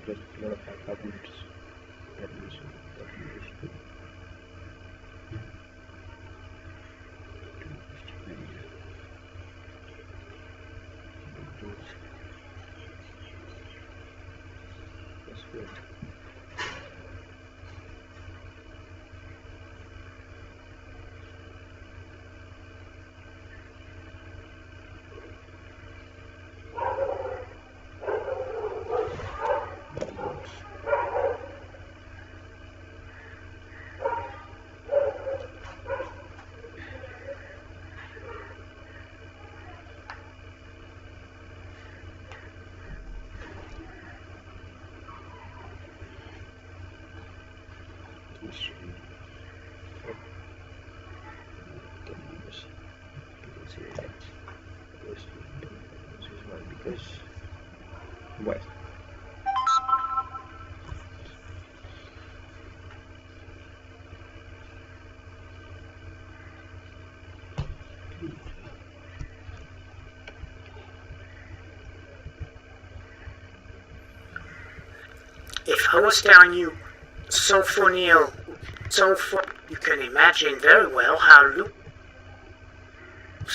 plus a lot of bicarbonate that we use to that's good. Because what? If I was telling you sulfonyl, you can imagine very well how lupus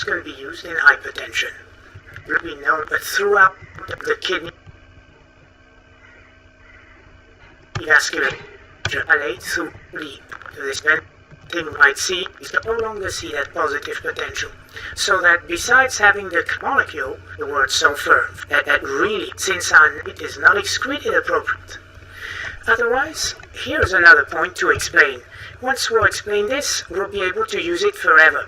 can be used in hypertension. We know that throughout the kidney vascular through this thing you might see is to no longer see that positive potential. So that besides having the molecule, the word sulfur, that really, since it is not excreted appropriate. Otherwise, here's another point to explain. Once we'll explain this, we'll be able to use it forever.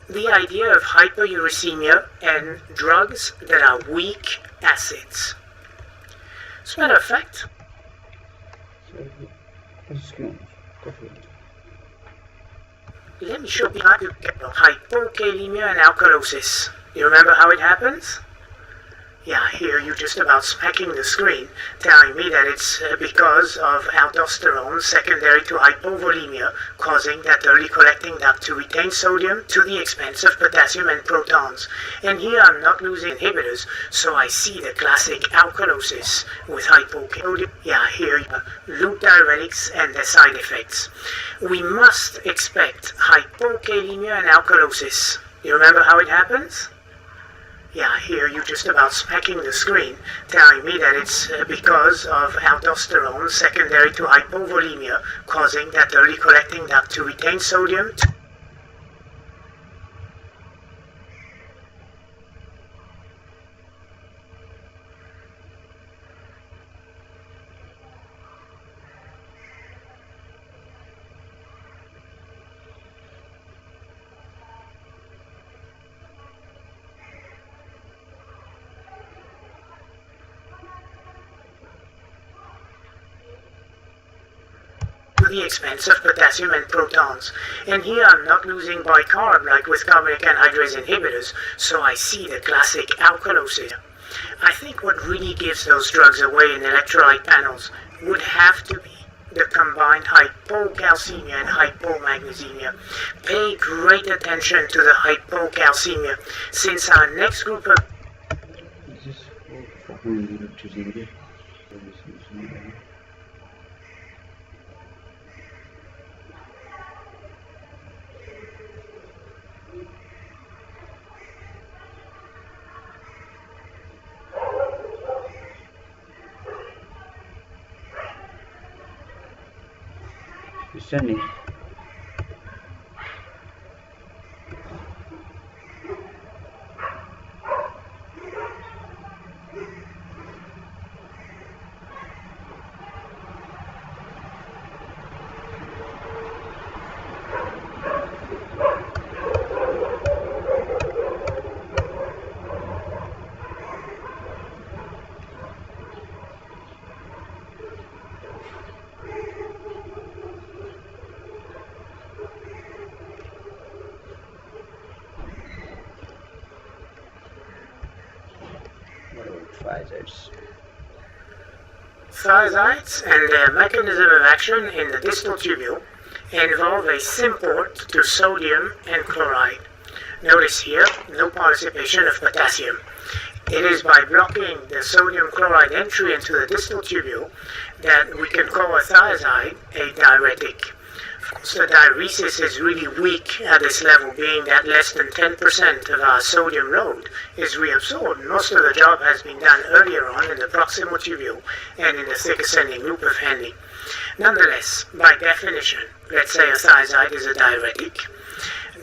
The idea of hyperuricemia and drugs that are weak acids. As a matter of fact, let me show you how to get hypokalemia and alkalosis. You remember how it happens? Yeah, I hear you just about smacking the screen, telling me that it's because of aldosterone secondary to hypovolemia, causing that early collecting duct to retain sodium to the expense of potassium and protons. And here I'm not losing inhibitors, so I see the classic alkalosis with hypokalemia. Yeah, I hear you. Loop diuretics and their side effects. We must expect hypokalemia and alkalosis. You remember how it happens? Yeah, I hear you just about smacking the screen, telling me that it's because of aldosterone secondary to hypovolemia, causing that early collecting duct to retain sodium. The expense of potassium and protons. And here I'm not losing bicarb like with carbonic anhydrase inhibitors, so I see the classic alkalosis. I think what really gives those drugs away in electrolyte panels would have to be the combined hypocalcemia and hypomagnesemia. Pay great attention to the hypocalcemia, since our next group of sending. Thiazides and their mechanism of action in the distal tubule involve a symport to sodium and chloride. Notice here, no participation of potassium. It is by blocking the sodium chloride entry into the distal tubule that we can call a thiazide a diuretic. Of course, the diuresis is really weak at this level, being that less than 10% of our sodium load is reabsorbed. Most of the job has been done earlier on in the proximal tubule and in the thick ascending loop of Henle. Nonetheless, by definition, let's say a thiazide is a diuretic.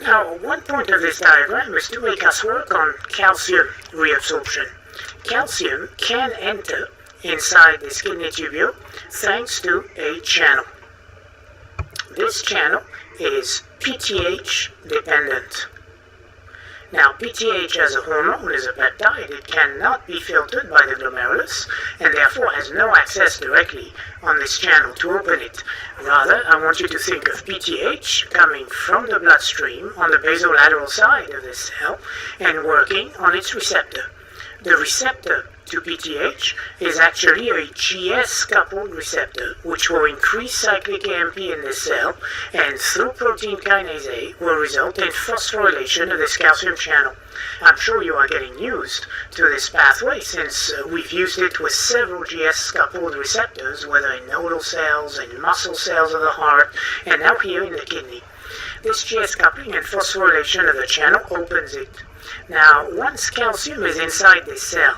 Now, one point of this diagram is to make us work on calcium reabsorption. Calcium can enter inside this kidney tubule thanks to a channel. This channel is PTH dependent. Now, PTH as a hormone is a peptide. It cannot be filtered by the glomerulus and therefore has no access directly on this channel to open it. Rather, I want you to think of PTH coming from the bloodstream on the basolateral side of this cell and working on its receptor. The receptor to PTH is actually a GS-coupled receptor, which will increase cyclic AMP in this cell, and through protein kinase A will result in phosphorylation of this calcium channel. I'm sure you are getting used to this pathway since we've used it with several GS-coupled receptors, whether in nodal cells and muscle cells of the heart, and now here in the kidney. This GS coupling and phosphorylation of the channel opens it. Now, once calcium is inside this cell,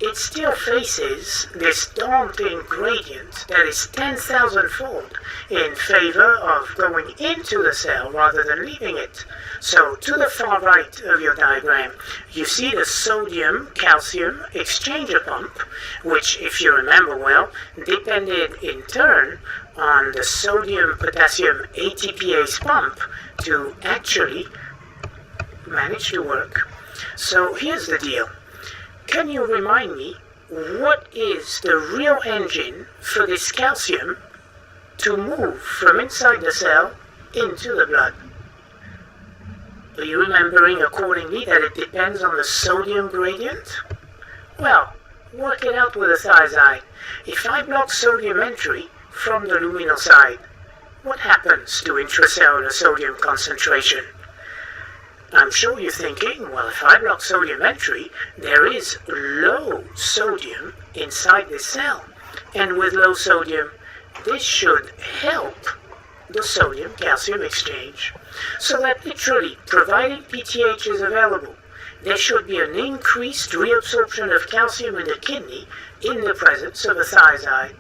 it still faces this daunting gradient that is 10,000-fold in favor of going into the cell rather than leaving it. So to the far right of your diagram, you see the sodium-calcium exchanger pump, which, if you remember well, depended in turn on the sodium-potassium ATPase pump to actually manage to work. So here's the deal. Can you remind me, what is the real engine for this calcium to move from inside the cell into the blood? Are you remembering accordingly that it depends on the sodium gradient? Well, work it out with a thiazide. If I block sodium entry from the luminal side, what happens to intracellular sodium concentration? I'm sure you're thinking, well, if I block sodium entry, there is low sodium inside this cell. And with low sodium, this should help the sodium-calcium exchange. So that literally, providing PTH is available, there should be an increased reabsorption of calcium in the kidney in the presence of a thiazide.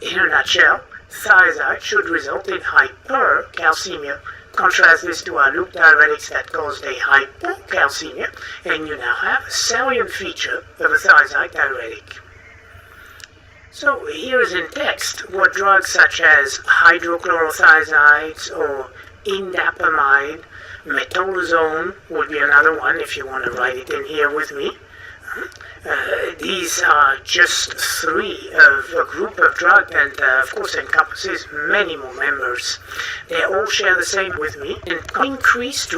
In a nutshell, thiazide should result in hypercalcemia. Contrast this to our loop diuretics that caused a hypocalcemia, and you now have a salient feature of a thiazide diuretic. So here is in text what drugs such as hydrochlorothiazides or indapamide, metolazone would be another one if you want to write it in here with me. These are just three of a group of drugs that, of course, encompasses many more members. They all share the same with me, increased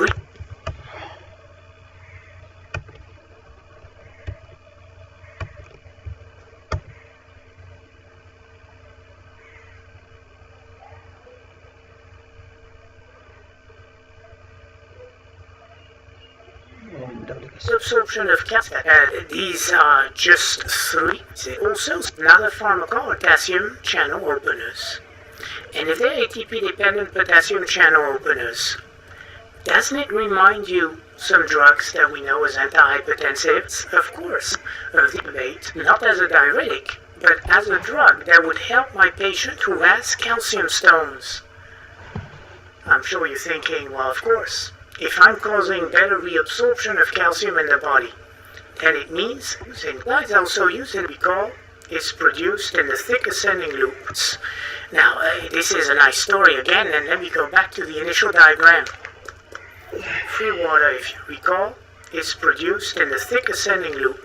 absorption of calcium. These are just three. Also, another pharmacology, potassium channel openers. And if they're ATP-dependent potassium channel openers, doesn't it remind you some drugs that we know as antihypertensives? Of course, of the debate, not as a diuretic, but as a drug that would help my patient who has calcium stones. I'm sure you're thinking, well, of course, if I'm causing better reabsorption of calcium in the body, then it means it's also used in glycol is produced in the thick ascending loops. Now, this is a nice story again, and let me go back to the initial diagram. Free water, if you recall, is produced in the thick ascending loop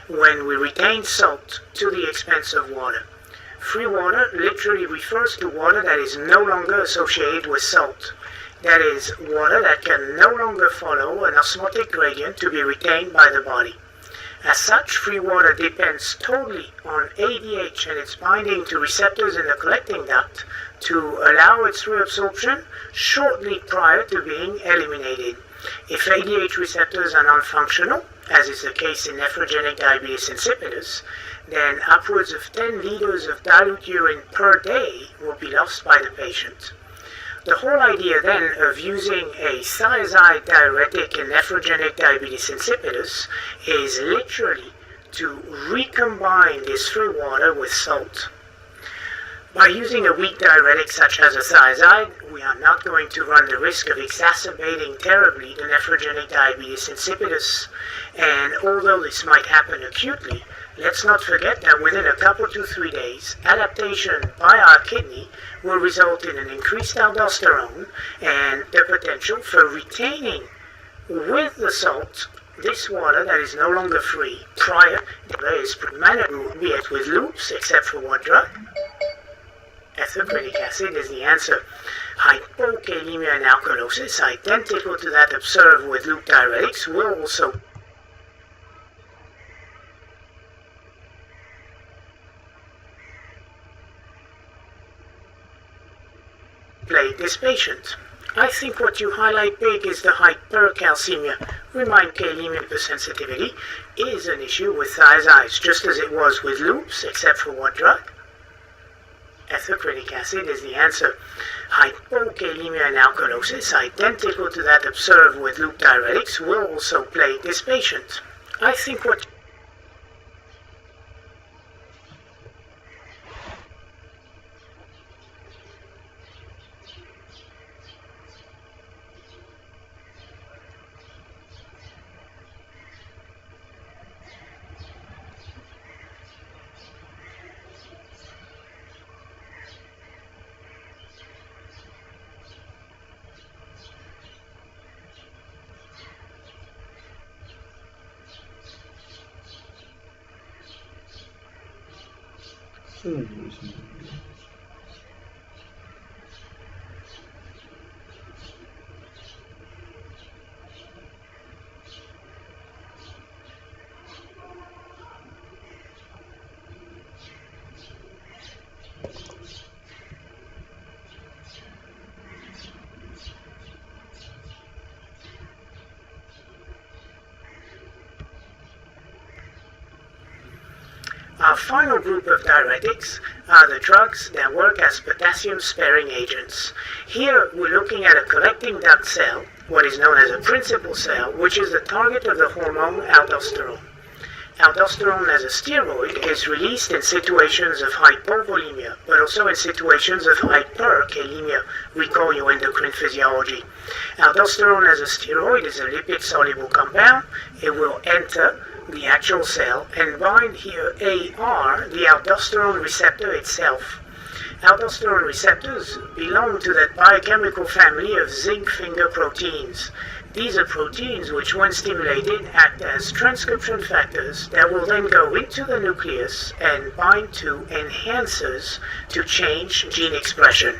when we retain salt to the expense of water. Free water literally refers to water that is no longer associated with salt. That is, water that can no longer follow an osmotic gradient to be retained by the body. As such, free water depends totally on ADH and its binding to receptors in the collecting duct to allow its reabsorption shortly prior to being eliminated. If ADH receptors are non-functional, as is the case in nephrogenic diabetes insipidus, then upwards of 10 liters of dilute urine per day will be lost by the patient. The whole idea then of using a thiazide diuretic in nephrogenic diabetes insipidus is literally to recombine this free water with salt. By using a weak diuretic such as a thiazide, we are not going to run the risk of exacerbating terribly the nephrogenic diabetes insipidus, and although this might happen acutely, let's not forget that within a couple to 3 days, adaptation by our kidney will result in an increased aldosterone and the potential for retaining with the salt this water that is no longer free prior to the be it with loops, except for what drug? Ethylprynic acid is the answer. Hypokalemia and alkalosis, identical to that observed with loop diuretics, will also plague this patient. I think what you highlight big is the hypercalcemia. Remind kalemia hypersensitivity is an issue with thiazides, just as it was with loops, except for what drug? Ethylprynic acid is the answer. Hypokalemia and alkalosis, identical to that observed with loop diuretics, will also plague this patient. I think what Our final group of diuretics are the drugs that work as potassium-sparing agents. Here we're looking at a collecting duct cell, what is known as a principal cell, which is the target of the hormone aldosterone. Aldosterone as a steroid is released in situations of hypovolemia, but also in situations of hyperkalemia. Recall your endocrine physiology. Aldosterone as a steroid is a lipid-soluble compound. It will enter the actual cell and bind here AR, the aldosterone receptor itself. Aldosterone receptors belong to that biochemical family of zinc finger proteins. These are proteins which, when stimulated, act as transcription factors that will then go into the nucleus and bind to enhancers to change gene expression.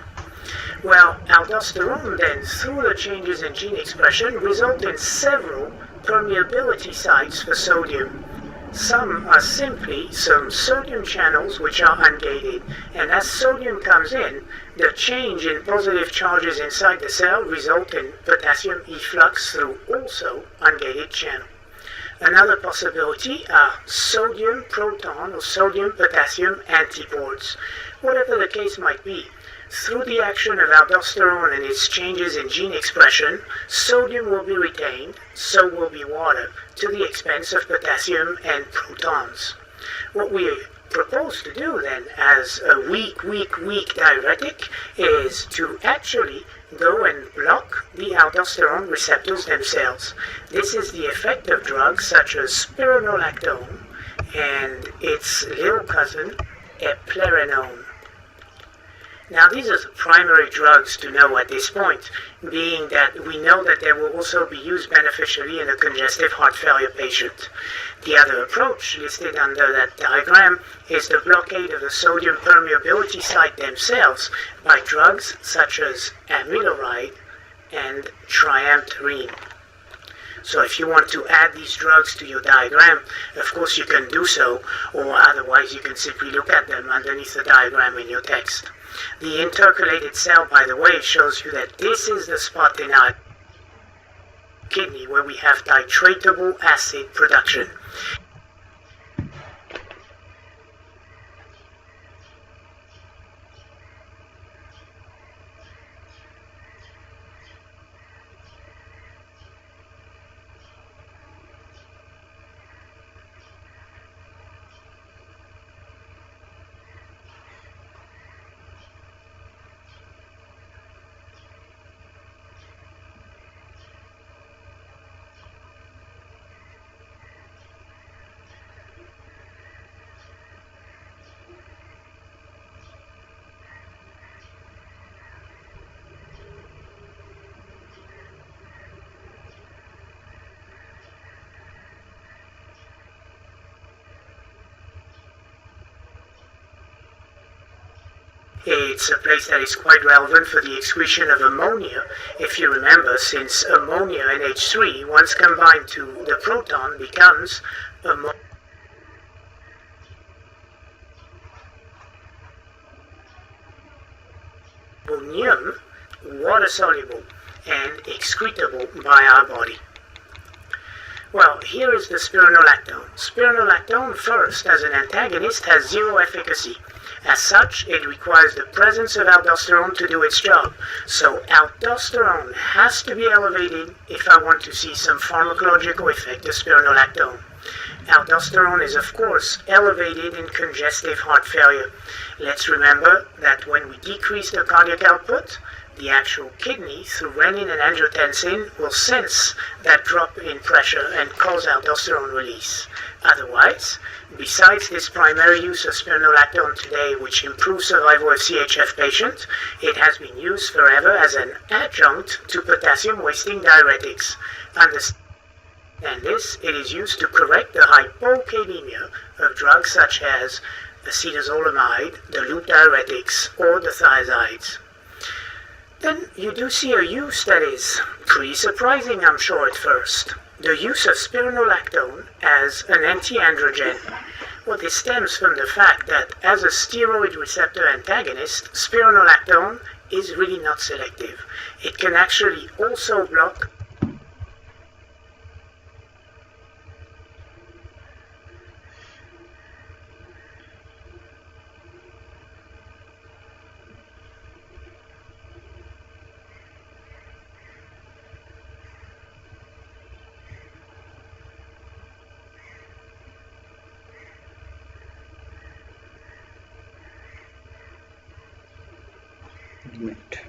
Well, aldosterone then, through the changes in gene expression, result in several permeability sites for sodium. Some are simply some sodium channels which are ungated, and as sodium comes in, the change in positive charges inside the cell result in potassium efflux through also ungated channel. Another possibility are sodium proton or sodium potassium antipodes. Whatever the case might be, through the action of aldosterone and its changes in gene expression, sodium will be retained, so will be water, to the expense of potassium and protons. What we propose to do then, as a weak diuretic, is to actually go and block the aldosterone receptors themselves. This is the effect of drugs such as spironolactone and its little cousin, eplerenone. Now, these are the primary drugs to know at this point, being that we know that they will also be used beneficially in a congestive heart failure patient. The other approach listed under that diagram is the blockade of the sodium permeability site themselves by drugs such as amiloride and triamterene. So if you want to add these drugs to your diagram, of course you can do so, or otherwise you can simply look at them underneath the diagram in your text. The intercalated cell, by the way, shows you that this is the spot in our kidney where we have titratable acid production. It's a place that is quite relevant for the excretion of ammonia, if you remember, since ammonia, NH3, once combined to the proton, becomes ammonium, water-soluble and excretable by our body. Well, here is the spironolactone. Spironolactone, first, as an antagonist, has zero efficacy. As such, it requires the presence of aldosterone to do its job. So aldosterone has to be elevated if I want to see some pharmacological effect of spironolactone. Aldosterone is, of course, elevated in congestive heart failure. Let's remember that when we decrease the cardiac output, the actual kidney, through renin and angiotensin, will sense that drop in pressure and cause aldosterone release. Otherwise, besides this primary use of spironolactone today, which improves survival of CHF patients, it has been used forever as an adjunct to potassium-wasting diuretics. Understand this, it is used to correct the hypokalemia of drugs such as acetazolamide, the loop diuretics, or the thiazides. Then you do see a use that is pretty surprising, I'm sure, at first. The use of spironolactone as an anti-androgen. Well, this stems from the fact that as a steroid receptor antagonist, spironolactone is really not selective. It can actually also block Limit.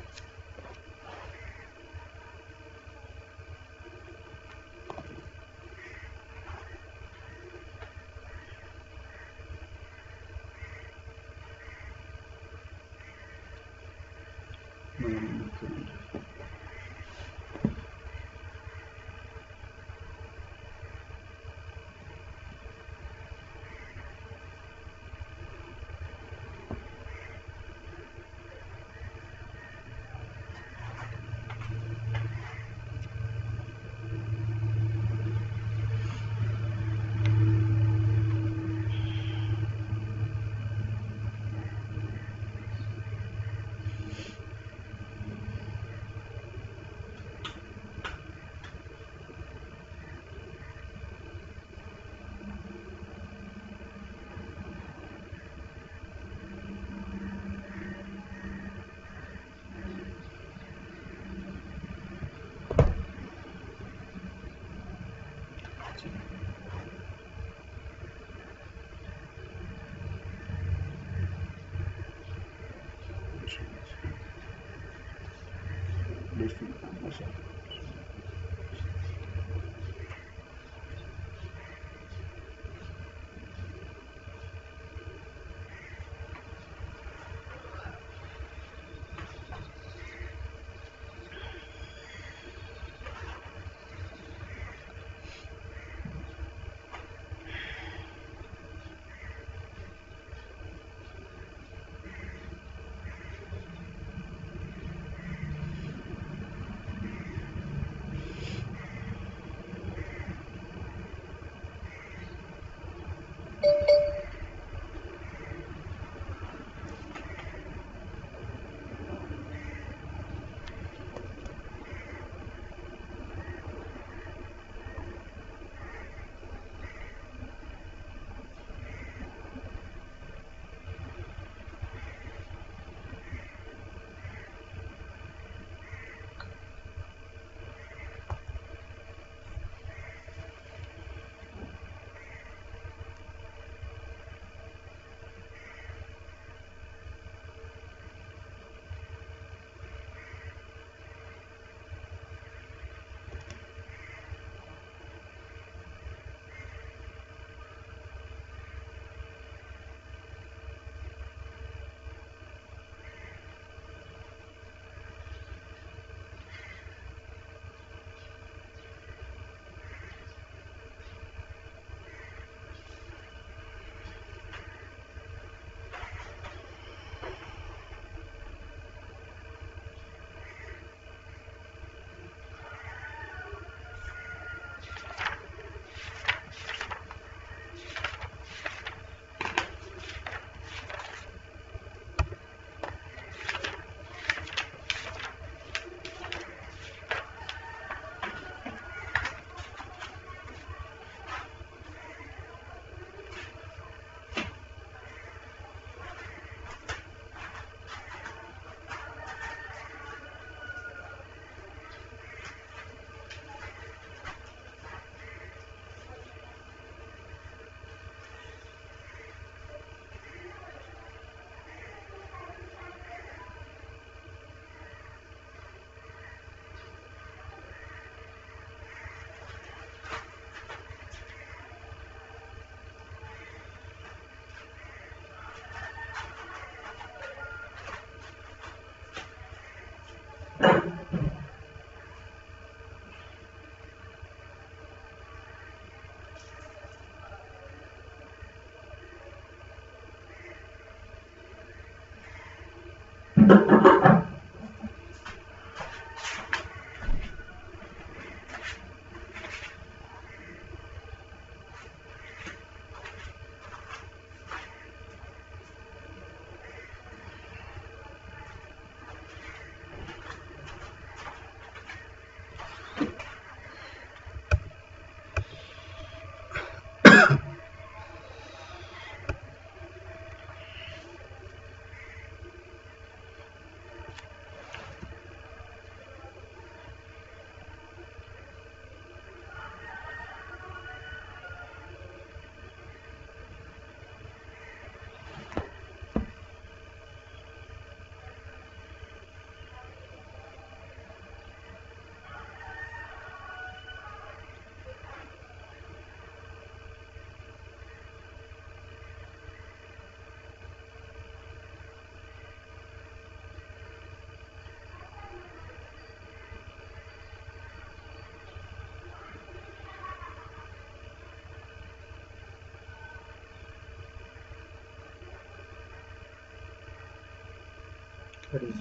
What is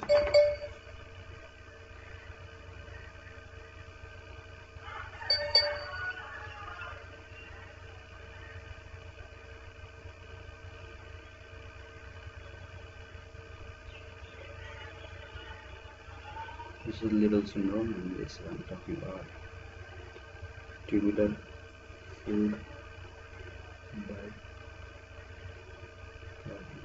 this is little syndrome, and this I'm talking about tubular food bag problem.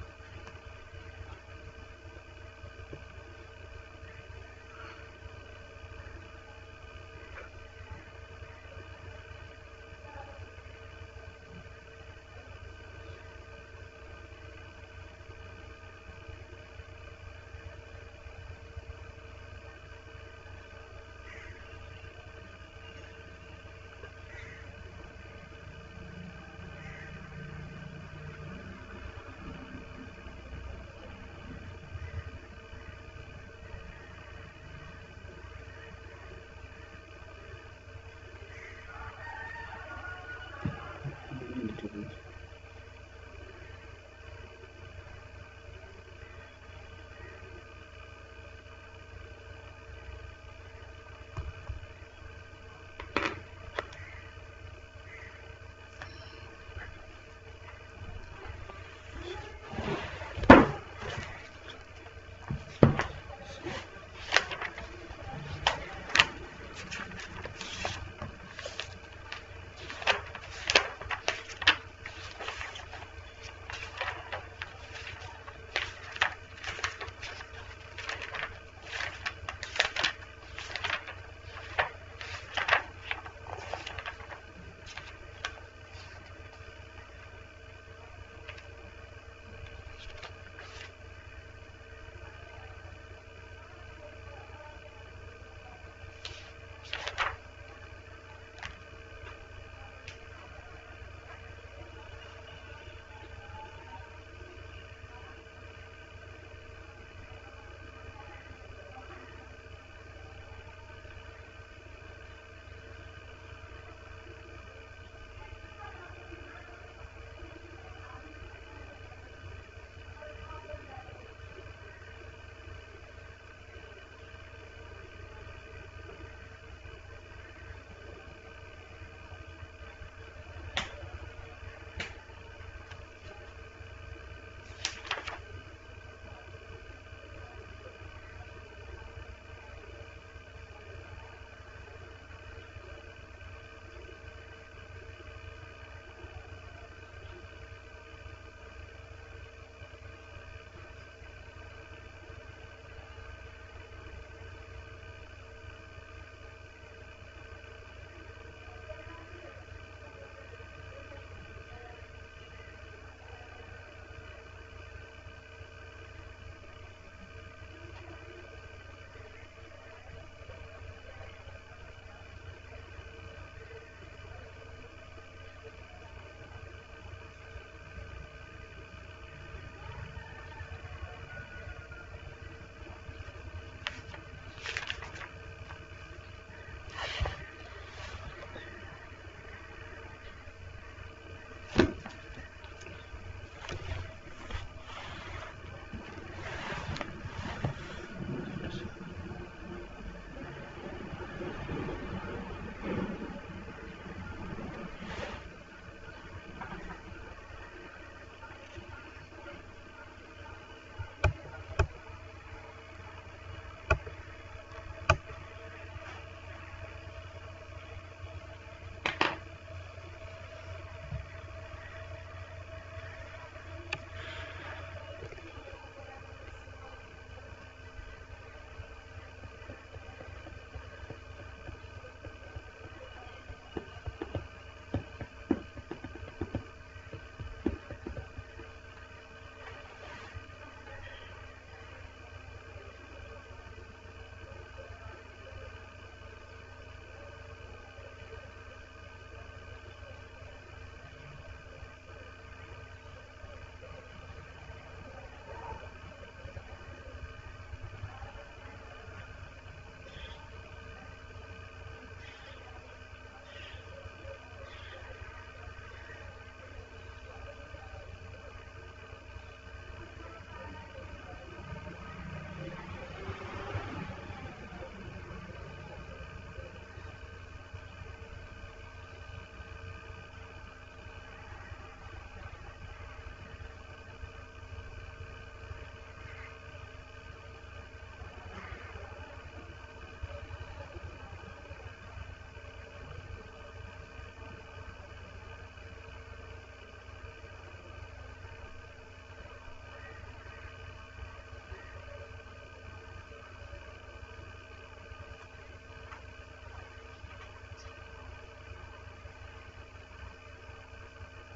Little bit.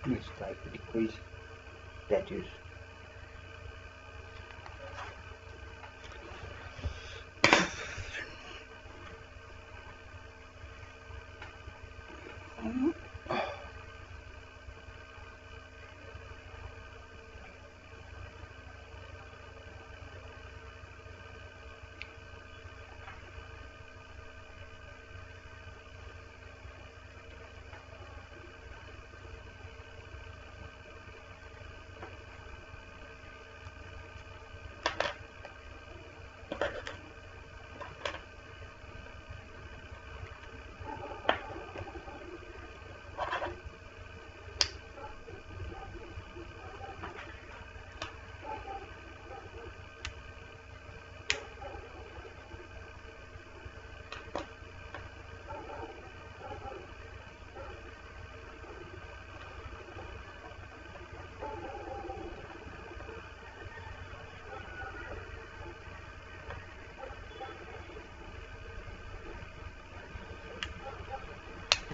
Let's try to decrease radius.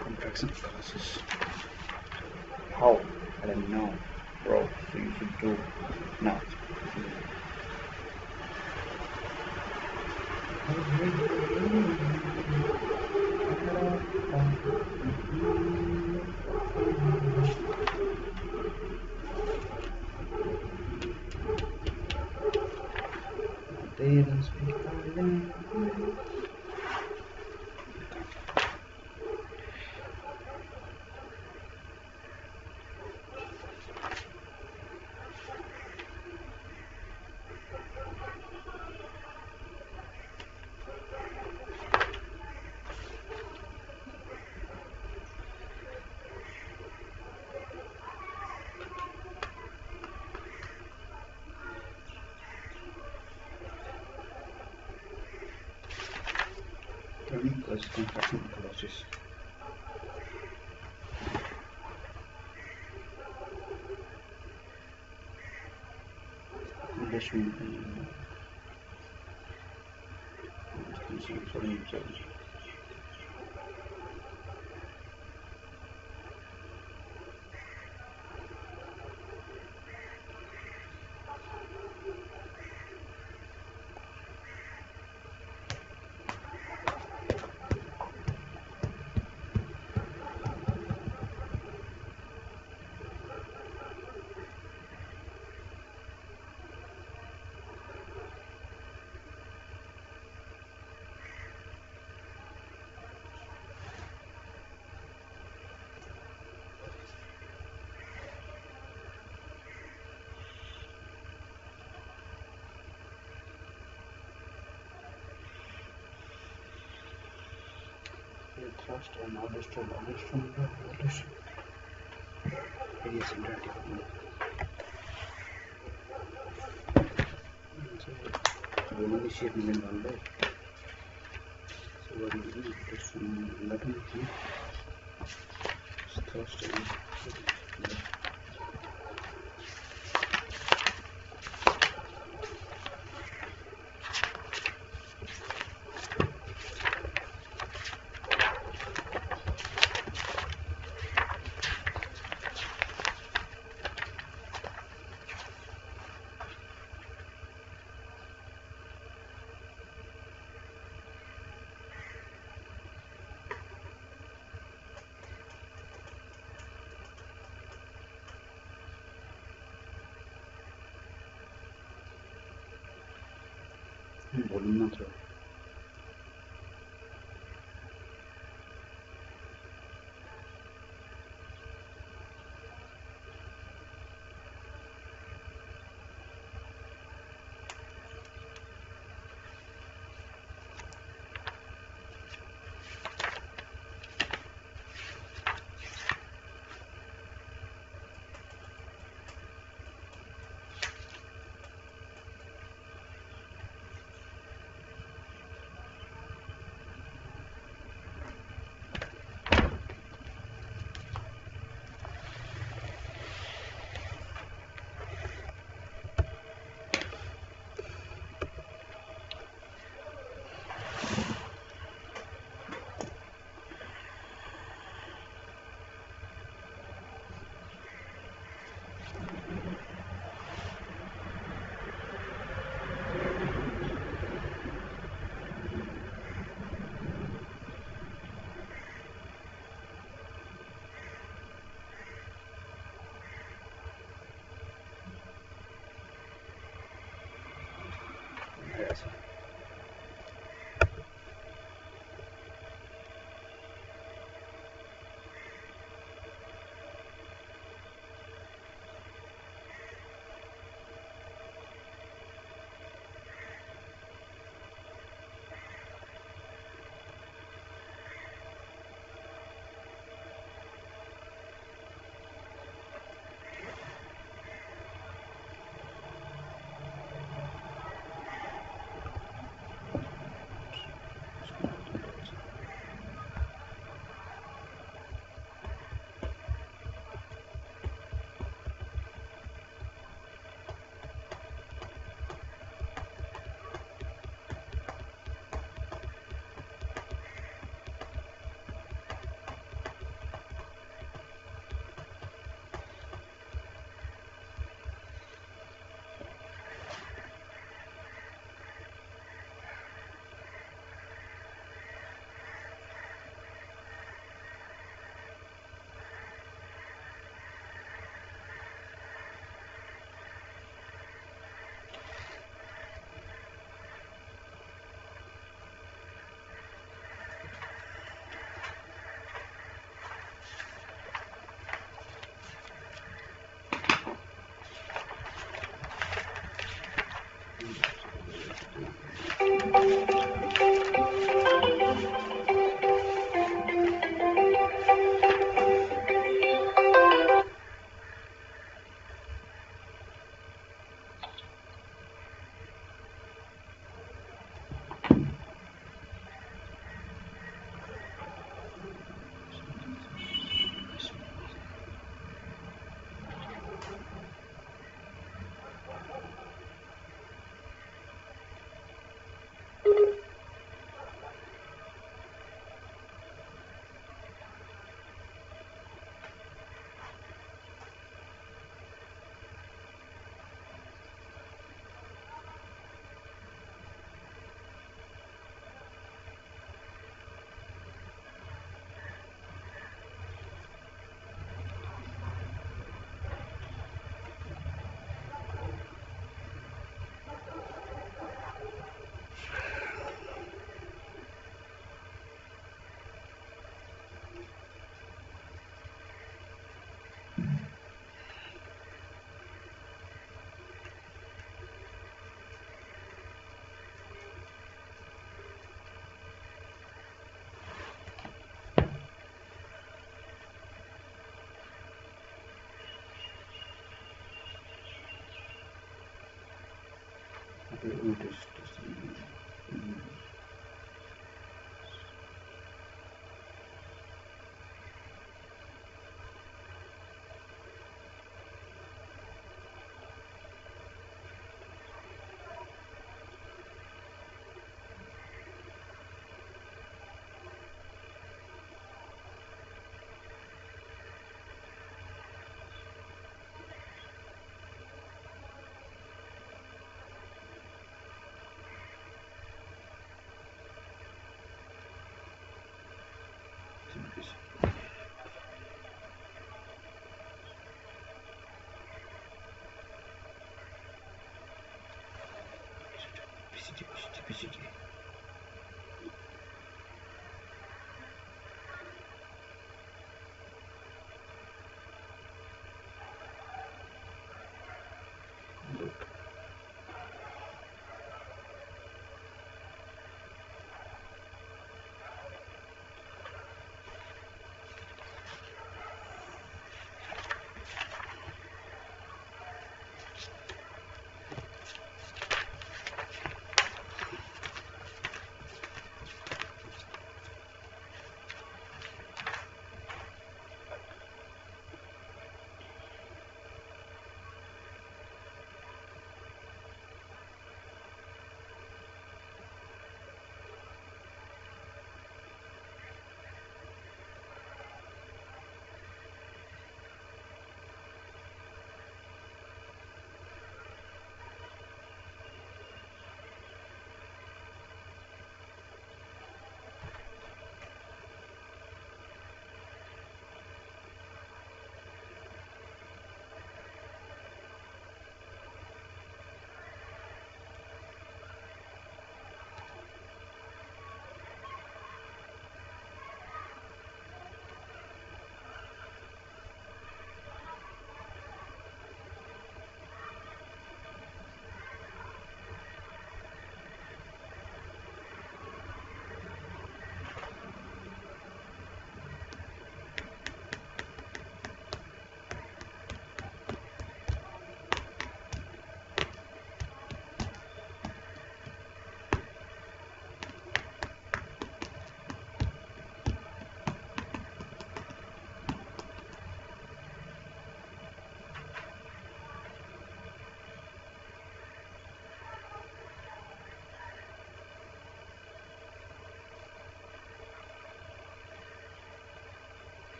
Contraction classes. How? I don't know, bro. So you should do now. Turning plus contraction classes. Thrust and orchestral various interactive. So one is shape in one day. So what is this? Nothing. Thrust and volume not through. guys.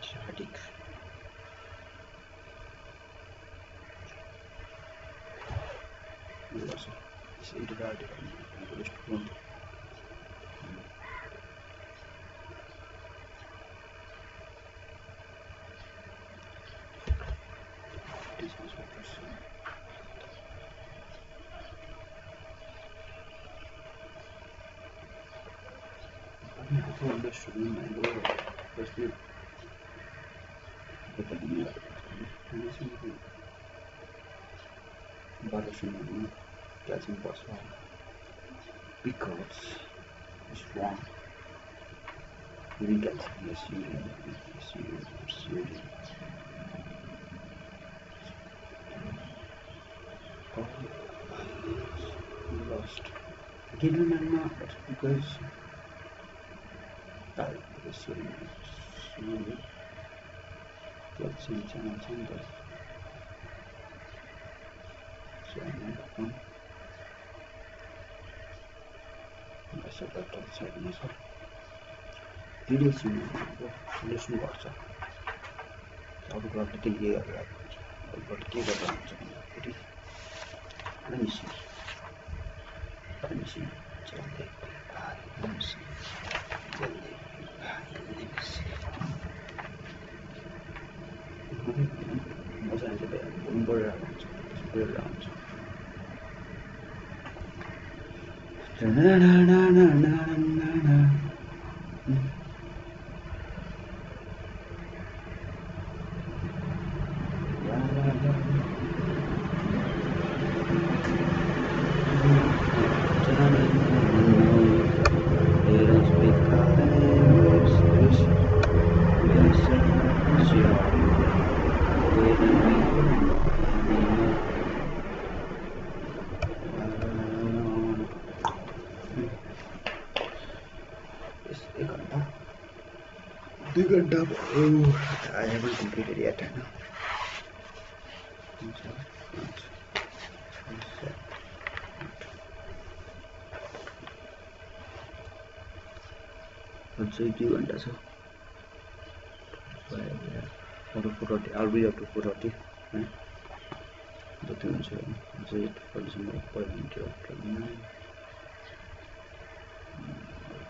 Static. It's divided and just one. This is what we're seeing. I have understood my goal. First view. But then, that's impossible because it's wrong. We get misleading. Oh, I lost. I didn't remember because let's see channel center. So I made that one. I set that to the side myself. Videos in listen what's up. So I've got the year. I've got to give it around. Let me see. Let me see. Jelly. Let me see. Jelly. Let me see. What's that about? One more round. Split round. Oh, I haven't completed yet. Also, if you want so I'll read up to put out it. The thing is, it for December 9.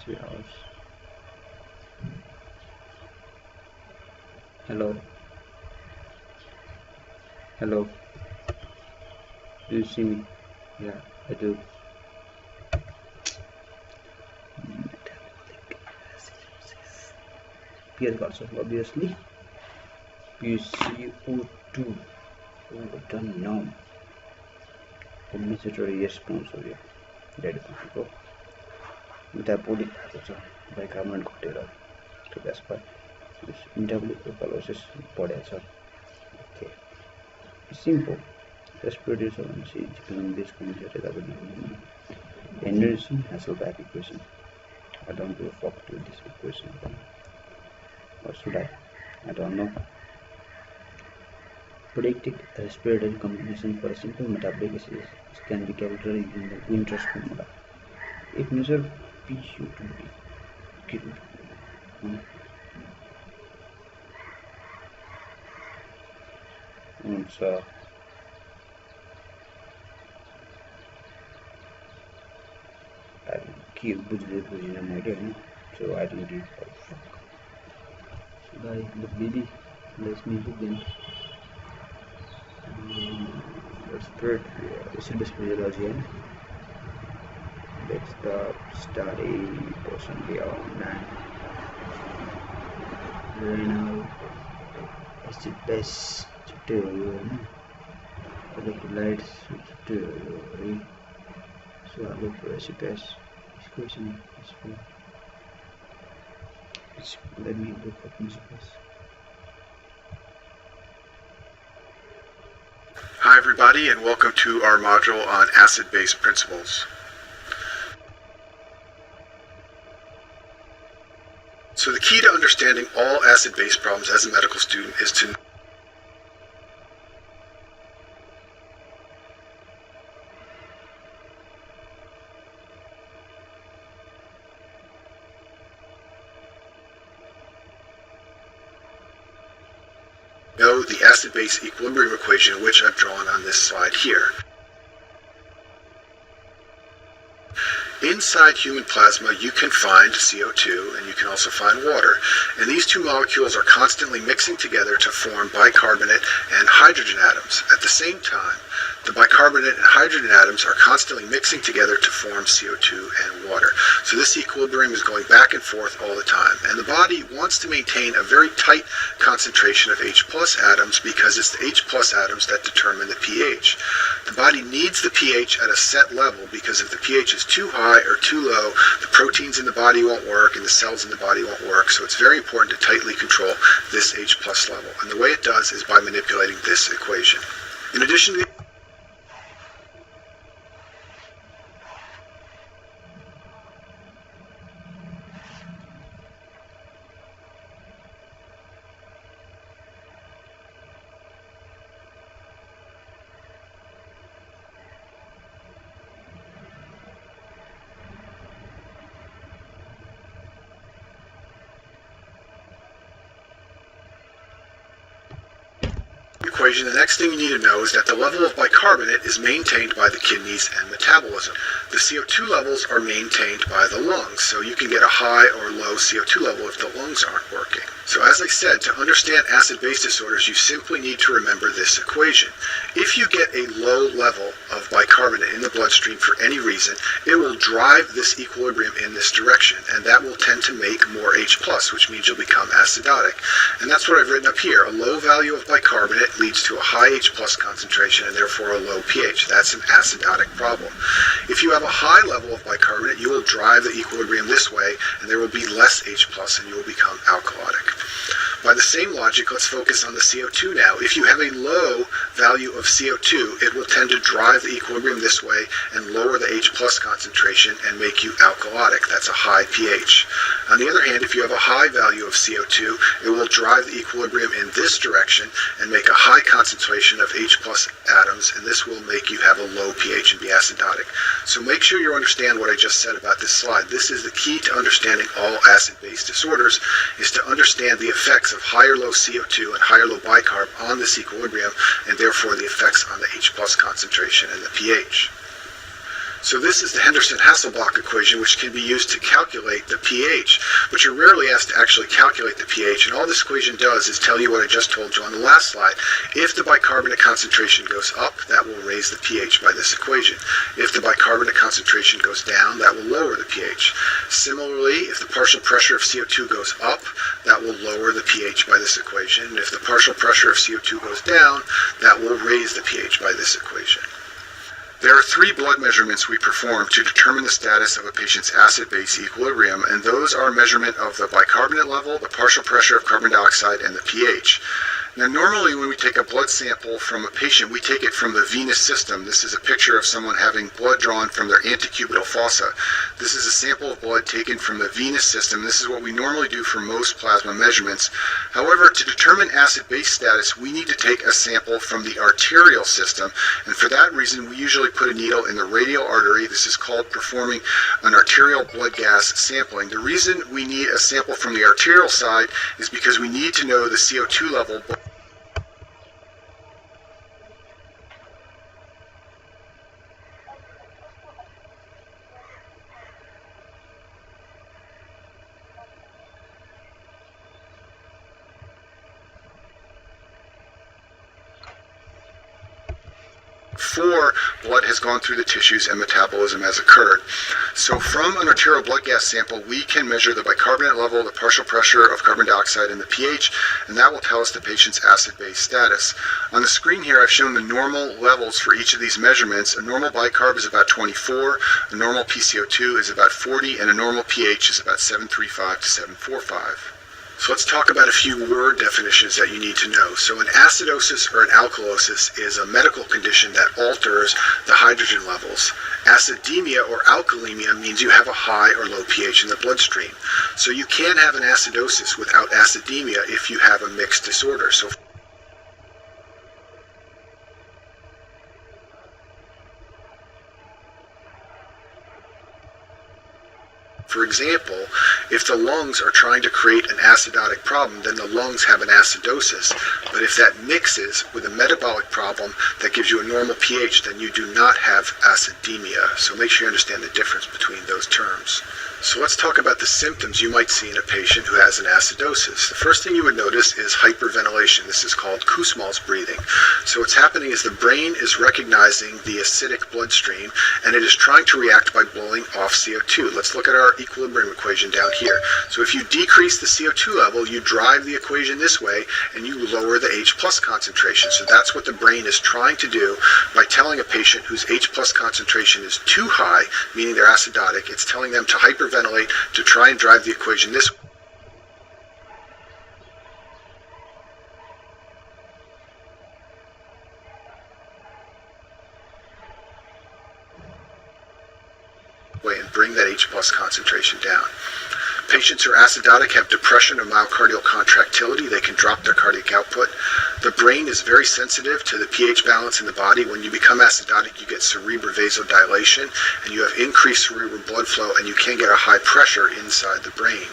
3 hours. Hello. Hello. Do you see me? Yeah, I do. pH also obviously. PCO2 done now. Compensatory response हो गया. Dead को metabolic भएको छ bicarbonate घटेर. So that's why this metabolic alkalosis बढेको छ. Okay. Simple. Respiratory solvency depending on this community. Henderson-Hasselbalch equation. I don't give a fuck to this equation. Or should I? I don't know. Predicted respiratory combination for a simple metabolic disease can be calculated using the Winter's formula. If measure PCO2 so I didn't give a fuck. Should I look busy? Let's me look then. Acid physiology and let's study possibly on renal acid base electrolytes so I look for acid base. This question is for let me look at principles. Hi everybody and welcome to our module on acid-base principles. So the key to understanding all acid-base problems as a medical student is to know the acid-base equilibrium equation, which I've drawn on this slide here. Inside human plasma, you can find CO2 and you can also find water. And these two molecules are constantly mixing together to form bicarbonate and hydrogen atoms. At the same time, the bicarbonate and hydrogen atoms are constantly mixing together to form CO2 and water. So this equilibrium is going back and forth all the time. And the body wants to maintain a very tight concentration of H plus atoms because it's the H plus atoms that determine the pH. The body needs the pH at a set level because if the pH is too high or too low, the proteins in the body won't work and the cells in the body won't work. So it's very important to tightly control this H plus level. And the way it does is by manipulating this equation. In addition to the equation, the next thing you need to know is that the level of bicarbonate is maintained by the kidneys and metabolism. The CO2 levels are maintained by the lungs, so you can get a high or low CO2 level if the lungs aren't working. So as I said, to understand acid-base disorders, you simply need to remember this equation. If you get a low level of bicarbonate in the bloodstream for any reason, it will drive this equilibrium in this direction, and that will tend to make more H+, which means you'll become acidotic. And that's what I've written up here. A low value of bicarbonate leads to a high H+ concentration and therefore a low pH. That's an acidotic problem. If you have a high level of bicarbonate, you will drive the equilibrium this way, and there will be less H+, and you will become alkalotic. By the same logic, let's focus on the CO2 now. If you have a low value of CO2, it will tend to drive the equilibrium this way and lower the H+ concentration and make you alkalotic. That's a high pH. On the other hand, if you have a high value of CO2, it will drive the equilibrium in this direction and make a high concentration of H+ atoms, and this will make you have a low pH and be acidotic. So make sure you understand what I just said about this slide. This is the key to understanding all acid-base disorders, is to understand the effects of high or low CO2 and high or low bicarb on this equilibrium, and therefore the effects on the H+ concentration and the pH. So this is the Henderson-Hasselbalch equation, which can be used to calculate the pH, but you're rarely asked to actually calculate the pH, and all this equation does is tell you what I just told you on the last slide. If the bicarbonate concentration goes up, that will raise the pH by this equation. If the bicarbonate concentration goes down, that will lower the pH. Similarly, if the partial pressure of CO2 goes up, that will lower the pH by this equation. And if the partial pressure of CO2 goes down, that will raise the pH by this equation. There are 3 blood measurements we perform to determine the status of a patient's acid-base equilibrium, and those are measurement of the bicarbonate level, the partial pressure of carbon dioxide, and the pH. Now, normally when we take a blood sample from a patient, we take it from the venous system. This is a picture of someone having blood drawn from their antecubital fossa. This is a sample of blood taken from the venous system. This is what we normally do for most plasma measurements. However, to determine acid-base status, we need to take a sample from the arterial system, and for that reason, we usually put a needle in the radial artery. This is called performing an arterial blood gas sampling. The reason we need a sample from the arterial side is because we need to know the CO2 level. Before blood has gone through the tissues and metabolism has occurred. So from an arterial blood gas sample, we can measure the bicarbonate level, the partial pressure of carbon dioxide, and the pH, and that will tell us the patient's acid-base status. On the screen here, I've shown the normal levels for each of these measurements. A normal bicarb is about 24, a normal PCO2 is about 40, and a normal pH is about 735 to 745. So let's talk about a few word definitions that you need to know. So an acidosis or an alkalosis is a medical condition that alters the hydrogen levels. Acidemia or alkalemia means you have a high or low pH in the bloodstream. So you can have an acidosis without acidemia if you have a mixed disorder. So for example, if the lungs are trying to create an acidotic problem, then the lungs have an acidosis. But if that mixes with a metabolic problem that gives you a normal pH, then you do not have acidemia. So make sure you understand the difference between those terms. So let's talk about the symptoms you might see in a patient who has an acidosis. The first thing you would notice is hyperventilation. This is called Kussmaul's breathing. So what's happening is the brain is recognizing the acidic bloodstream, and it is trying to react by blowing off CO2. Let's look at our equilibrium equation down here. So if you decrease the CO2 level, you drive the equation this way, and you lower the H plus concentration. So that's what the brain is trying to do by telling a patient whose H plus concentration is too high, meaning they're acidotic. It's telling them to hyperventilate to try and drive the equation this way and bring that H plus concentration down. Patients who are acidotic have depression or myocardial contractility. They can drop their cardiac output. The brain is very sensitive to the pH balance in the body. When you become acidotic, you get cerebral vasodilation, and you have increased cerebral blood flow, and you can get a high pressure inside the brain.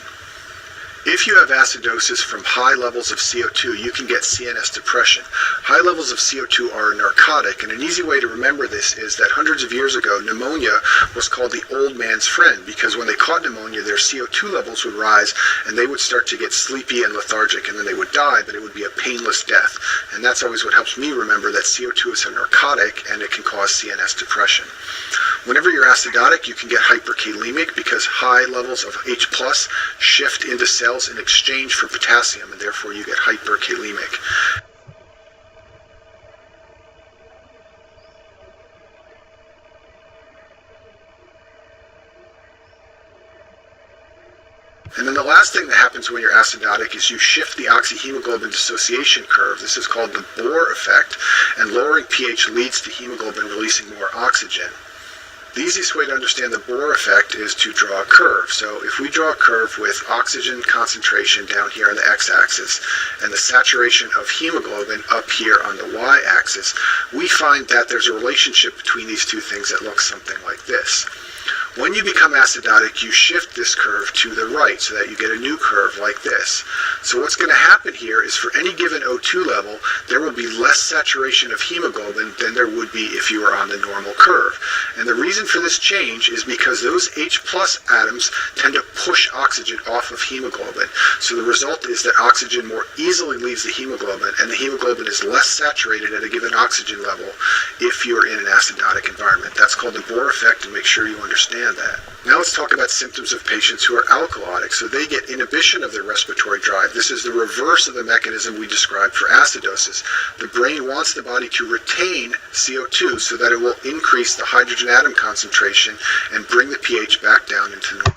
If you have acidosis from high levels of CO2, you can get CNS depression. High levels of CO2 are a narcotic, and an easy way to remember this is that hundreds of years ago, pneumonia was called the old man's friend, because when they caught pneumonia, their CO2 levels would rise, and they would start to get sleepy and lethargic, and then they would die, but it would be a painless death. And that's always what helps me remember that CO2 is a narcotic, and it can cause CNS depression. Whenever you're acidotic, you can get hyperkalemic because high levels of H plus shift into cells in exchange for potassium, and therefore you get hyperkalemic. And then the last thing that happens when you're acidotic is you shift the oxyhemoglobin dissociation curve. This is called the Bohr effect, and lowering pH leads to hemoglobin releasing more oxygen. The easiest way to understand the Bohr effect is to draw a curve. So if we draw a curve with oxygen concentration down here on the x-axis and the saturation of hemoglobin up here on the y-axis, we find that there's a relationship between these two things that looks something like this. When you become acidotic, you shift this curve to the right so that you get a new curve like this. So what's going to happen here is for any given O2 level, there will be less saturation of hemoglobin than there would be if you were on the normal curve. And the reason for this change is because those H+ atoms tend to push oxygen off of hemoglobin. So the result is that oxygen more easily leaves the hemoglobin, and the hemoglobin is less saturated at a given oxygen level if you're in an acidotic environment. That's called the Bohr effect, and make sure you understand that. Now let's talk about symptoms of patients who are alkalotic. So they get inhibition of their respiratory drive. This is the reverse of the mechanism we described for acidosis. The brain wants the body to retain CO2 so that it will increase the hydrogen atom concentration and bring the pH back down into normal.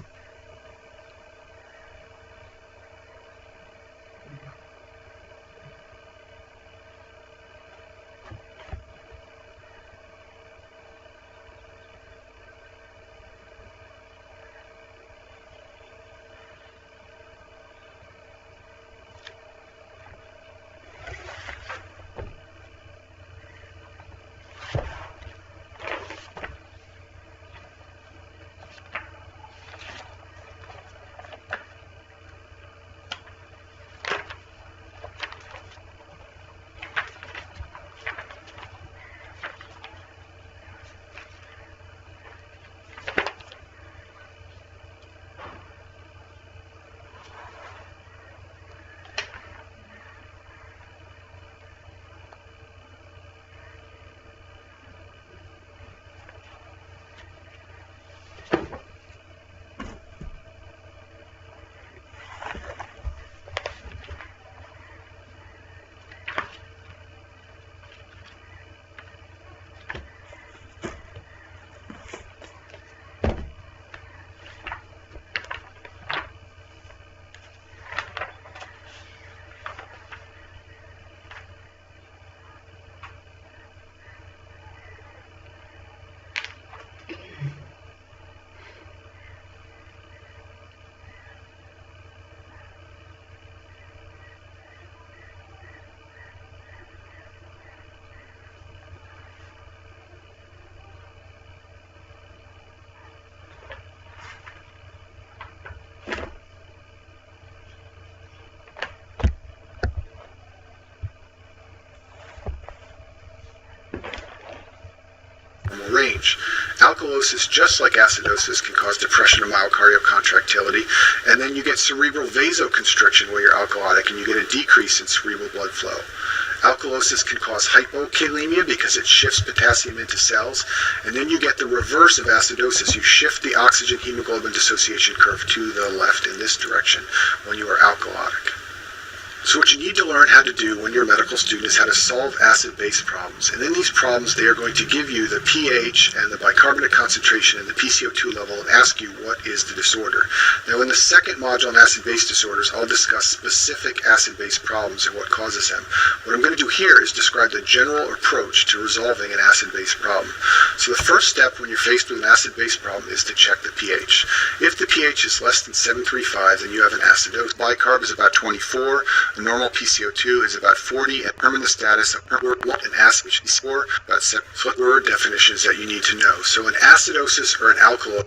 Range. Alkalosis, just like acidosis, can cause depression of myocardial contractility, and then you get cerebral vasoconstriction where you're alkalotic, and you get a decrease in cerebral blood flow. Alkalosis can cause hypokalemia because it shifts potassium into cells, and then you get the reverse of acidosis. You shift the oxygen hemoglobin dissociation curve to the left in this direction when you are alkalotic. So what you need to learn how to do when you're a medical student is how to solve acid-base problems. And in these problems, they are going to give you the pH and the bicarbonate concentration and the PCO2 level and ask you what is the disorder. Now in the second module on acid-base disorders, I'll discuss specific acid-base problems and what causes them. What I'm going to do here is describe the general approach to resolving an acid-base problem. So the first step when you're faced with an acid-base problem is to check the pH. If the pH is less than 7.35, then you have an acidosis. Bicarb is about 24. The normal PCO2 is about 40, and determine the status of an acid, which is 4, about 7 word definitions that you need to know. So an acidosis or an alkalosis.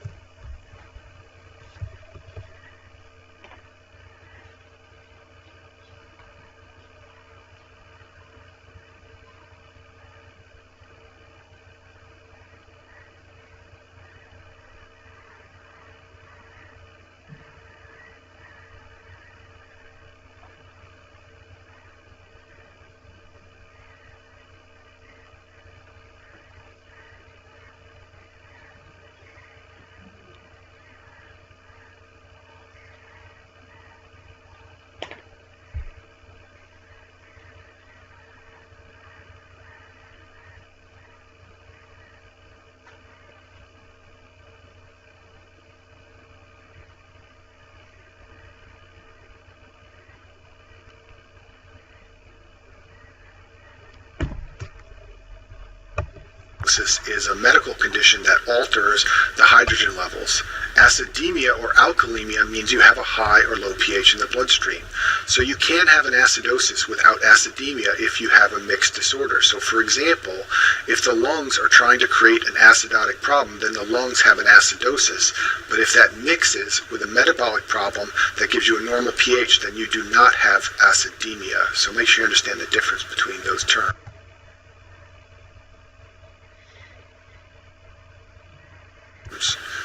Is a medical condition that alters the hydrogen levels Acidemia or alkalemia means you have a high or low pH in the bloodstream. So you can have an acidosis without acidemia if you have a mixed disorder. So for example, if the lungs are trying to create an acidotic problem, then the lungs have an acidosis. But if that mixes with a metabolic problem that gives you a normal pH, then you do not have acidemia. So make sure you understand the difference between those terms.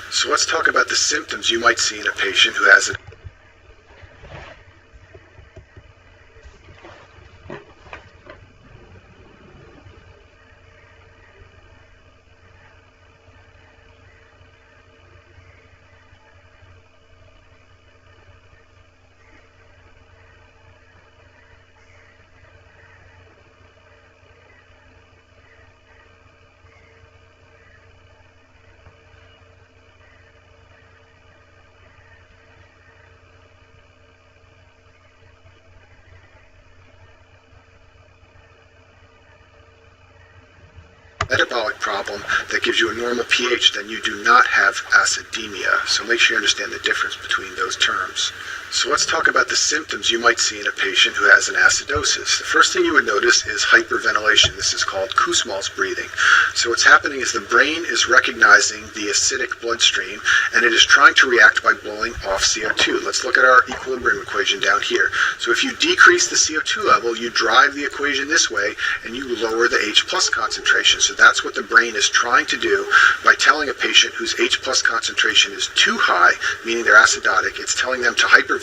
So let's talk about the symptoms you might see in a patient who has a metabolic problem that gives you a normal pH, then you do not have acidemia. So make sure you understand the difference between those terms. So let's talk about the symptoms you might see in a patient who has an acidosis. The first thing you would notice is hyperventilation. This is called Kussmaul's breathing. So what's happening is the brain is recognizing the acidic bloodstream, and it is trying to react by blowing off CO2. Let's look at our equilibrium equation down here. So if you decrease the CO2 level, you drive the equation this way, and you lower the H plus concentration. So that's what the brain is trying to do by telling a patient whose H plus concentration is too high, meaning they're acidotic. It's telling them to hyperventilate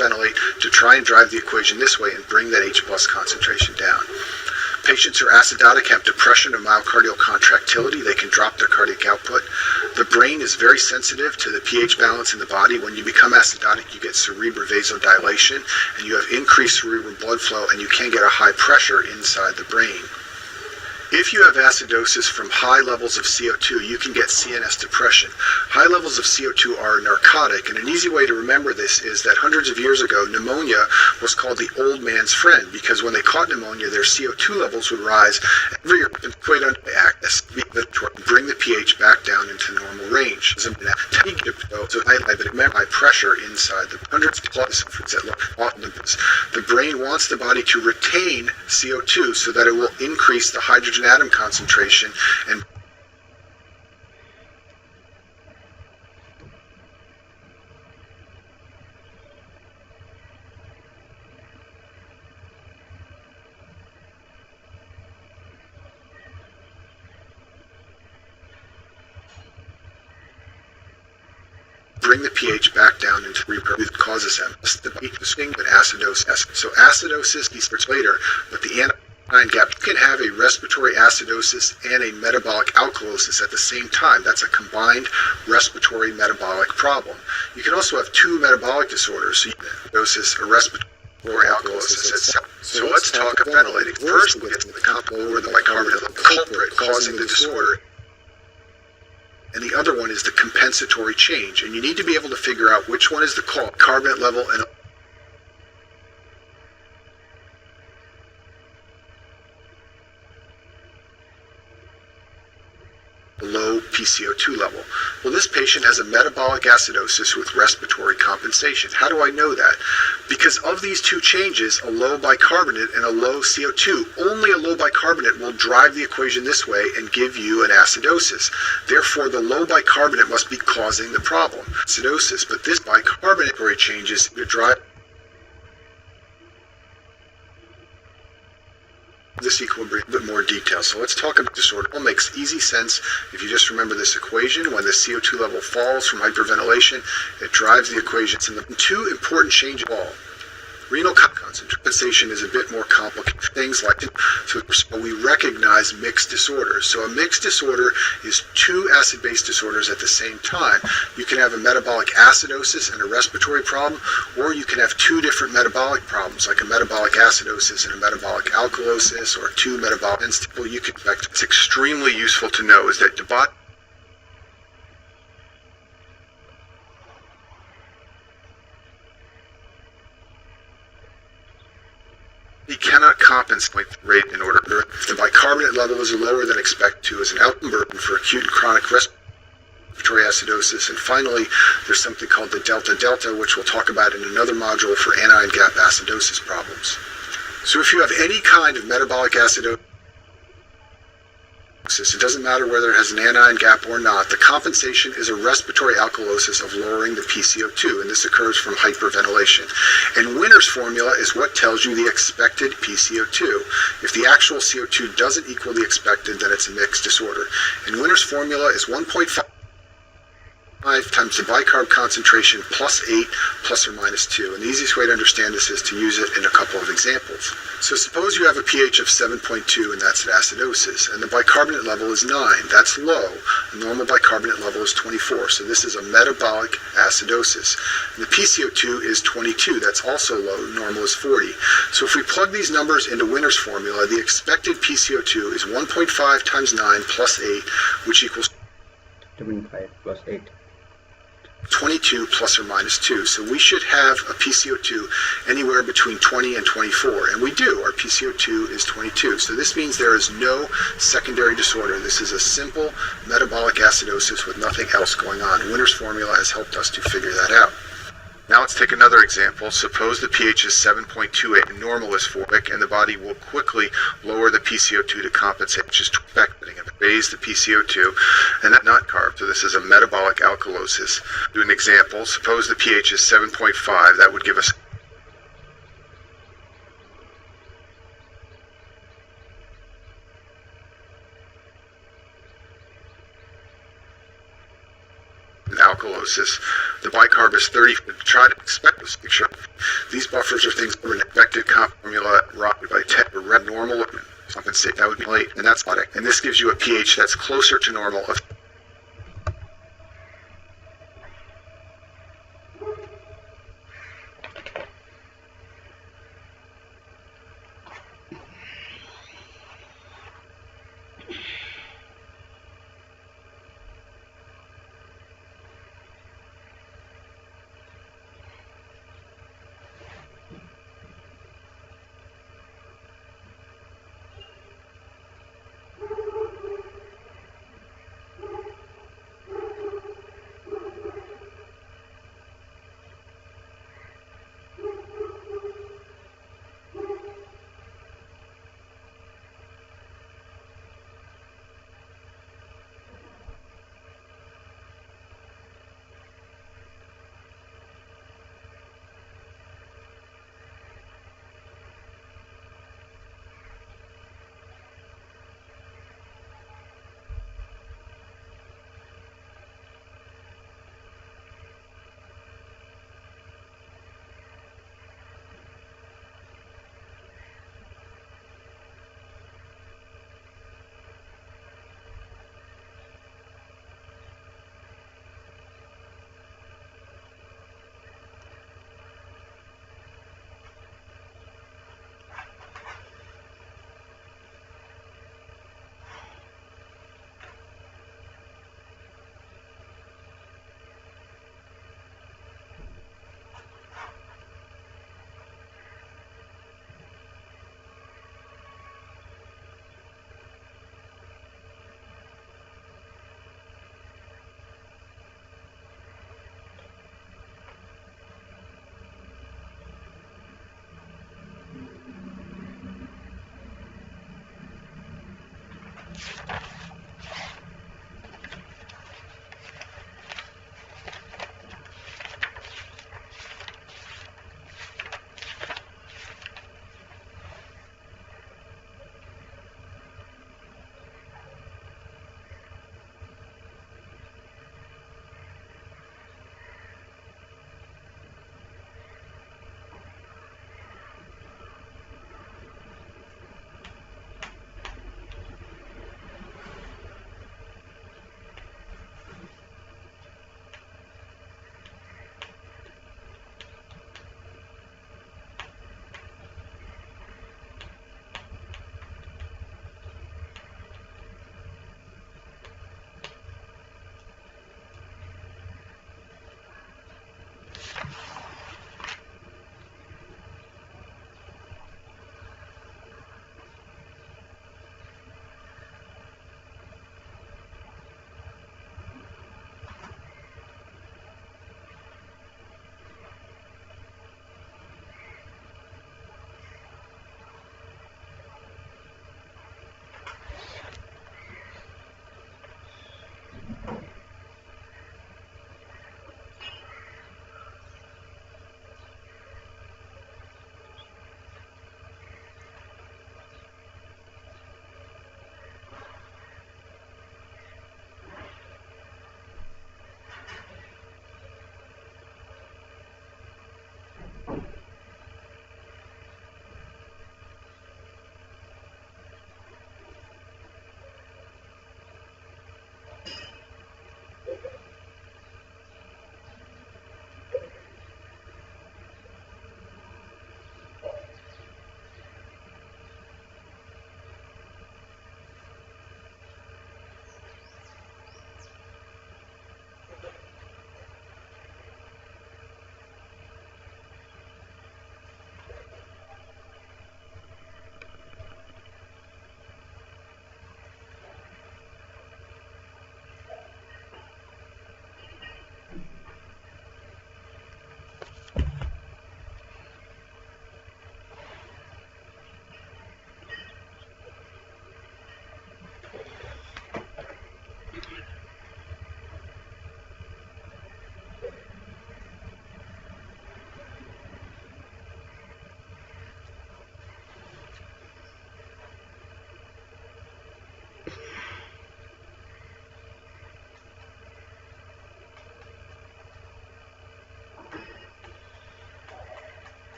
to try and drive the equation this way and bring that H plus concentration down. Patients who are acidotic have depression of myocardial contractility. They can drop their cardiac output. The brain is very sensitive to the pH balance in the body. When you become acidotic, you get cerebral vasodilation, and you have increased cerebral blood flow, and you can get a high pressure inside the brain. If you have acidosis from high levels of CO2, you can get CNS depression. High levels of CO2 are a narcotic, and an easy way to remember this is that hundreds of years ago, pneumonia was called the old man's friend, because when they caught pneumonia, their CO2 levels would rise every year and bring the pH back down into normal range. So high pressure inside the hundreds of plus the brain wants the body to retain CO2 so that it will increase the hydrogen atom concentration and bring the pH back down into reproduce causes them. The acidosis. So acidosis starts later, but the gap. You can have a respiratory acidosis and a metabolic alkalosis at the same time. That's a combined respiratory metabolic problem. You can also have two metabolic disorders, so acidosis or respiratory or alkalosis itself. So let's talk about ventilating. First, we get to the complement or the bicarbonate, the culprit causing the disorder. And the other one is the compensatory change. And you need to be able to figure out which one is the carbonate level and low PCO2 level. Well, this patient has a metabolic acidosis with respiratory compensation. How do I know that? Because of these two changes, a low bicarbonate and a low CO2, only a low bicarbonate will drive the equation this way and give you an acidosis. Therefore, the low bicarbonate must be causing the problem, acidosis. But this bicarbonate changes to drive this equilibrium in a bit more detail. So let's talk about disorder. It makes easy sense if you just remember this equation. When the CO2 level falls from hyperventilation, it drives the equation. And the two important changes of all. Renal compensation is a bit more complicated. Things like so we recognize mixed disorders. So a mixed disorder is two acid-base disorders at the same time. You can have a metabolic acidosis and a respiratory problem, or you can have two different metabolic problems, like a metabolic acidosis and a metabolic alkalosis, or two metabolic instable. You can expect. It's extremely useful to know is that the body he cannot compensate the rate in order. If the bicarbonate level is lower than expected to, is an outcome burden for acute and chronic respiratory acidosis. And finally, there's something called the delta-delta, which we'll talk about in another module for anion gap acidosis problems. So if you have any kind of metabolic acidosis, it doesn't matter whether it has an anion gap or not, the compensation is a respiratory alkalosis of lowering the PCO2, and this occurs from hyperventilation. And Winner's formula is what tells you the expected PCO2. If the actual CO2 doesn't equal the expected, then it's a mixed disorder. And Winner's formula is 1.5 times the bicarb concentration plus 8 plus or minus 2. And the easiest way to understand this is to use it in a couple of examples. So suppose you have a pH of 7.2 and that's an acidosis, and the bicarbonate level is 9. That's low. The normal bicarbonate level is 24. So this is a metabolic acidosis. And the PCO2 is 22. That's also low. Normal is 40. So if we plug these numbers into Winner's formula, the expected PCO2 is 1.5 times 9 plus 8, which equals 2.5 plus 8. 22 plus or minus 2. So we should have a PCO2 anywhere between 20 and 24. And we do. Our PCO2 is 22. So this means there is no secondary disorder. This is a simple metabolic acidosis with nothing else going on. Winner's formula has helped us to figure that out. Now let's take another example. Suppose the pH is 7.28 and normal is 4, and the body will quickly lower the PCO2 to compensate, which is expecting it. Raise the PCO2, and that's not carb, so this is a metabolic alkalosis. Do an example. Suppose the pH is 7.5. That would give us alkalosis. The bicarb is 30. Try to expect this picture. These buffers are things that are an expected comp formula rotted by 10 or red normal. Compensate. That would be late, and that's bodic. And this gives you a pH that's closer to normal of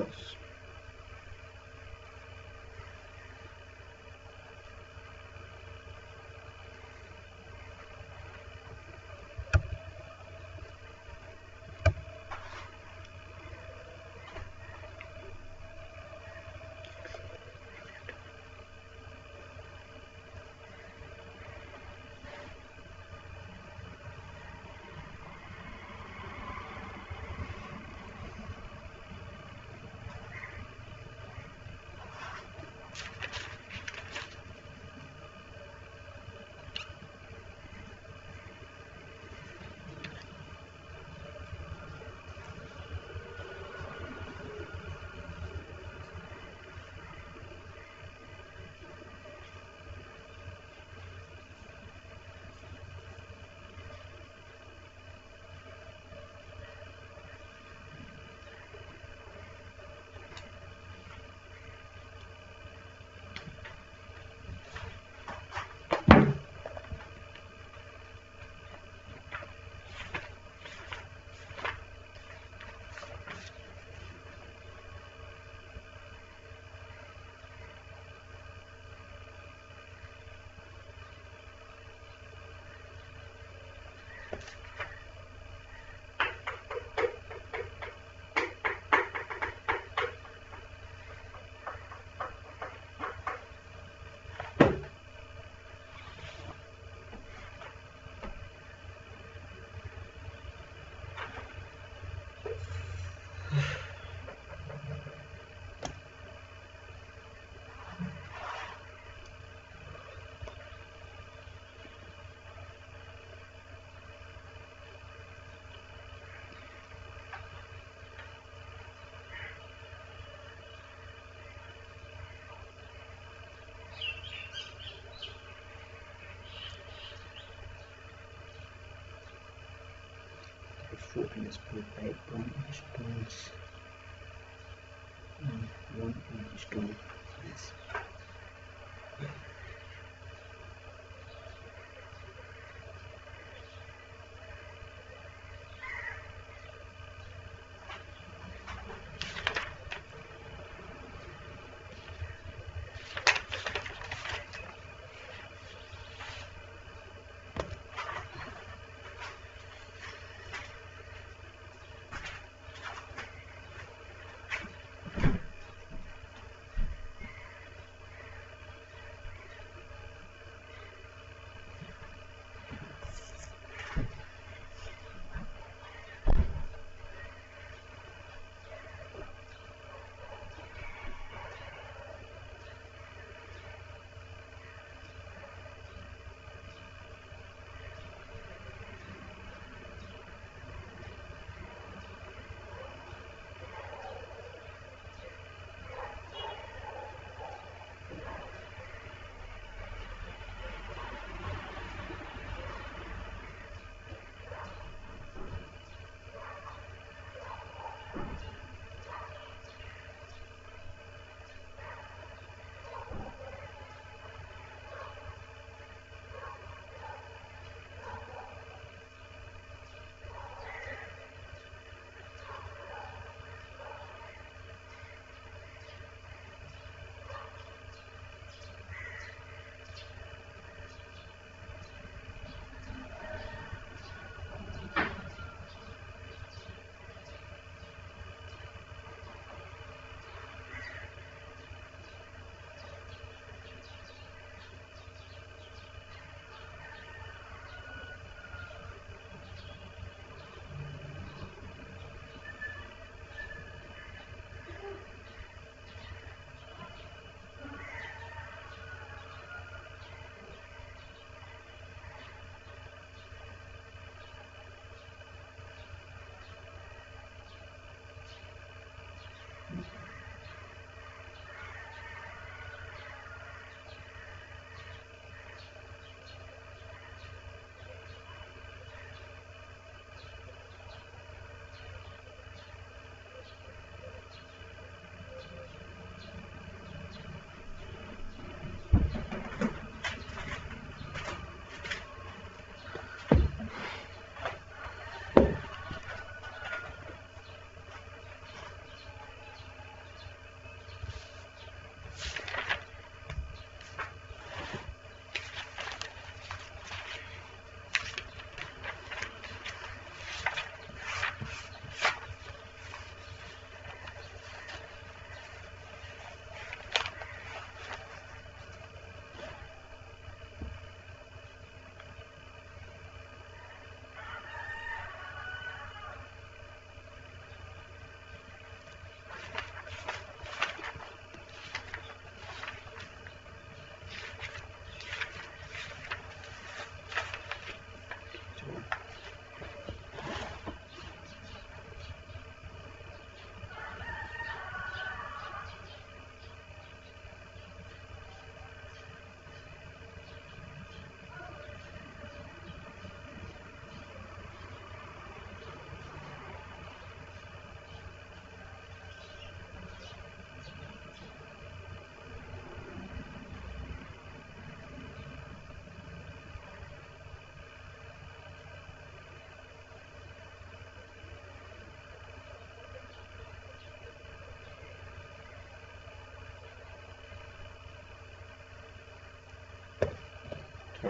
loss. Fourteen is split by 1:2 and 1:2 is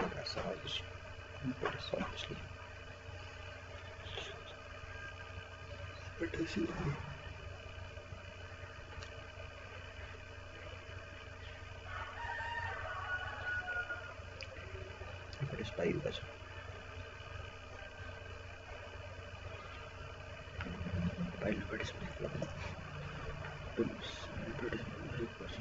podcast, obviously. Pahiuga siya. File advertisement lang. Tools, advertisement request.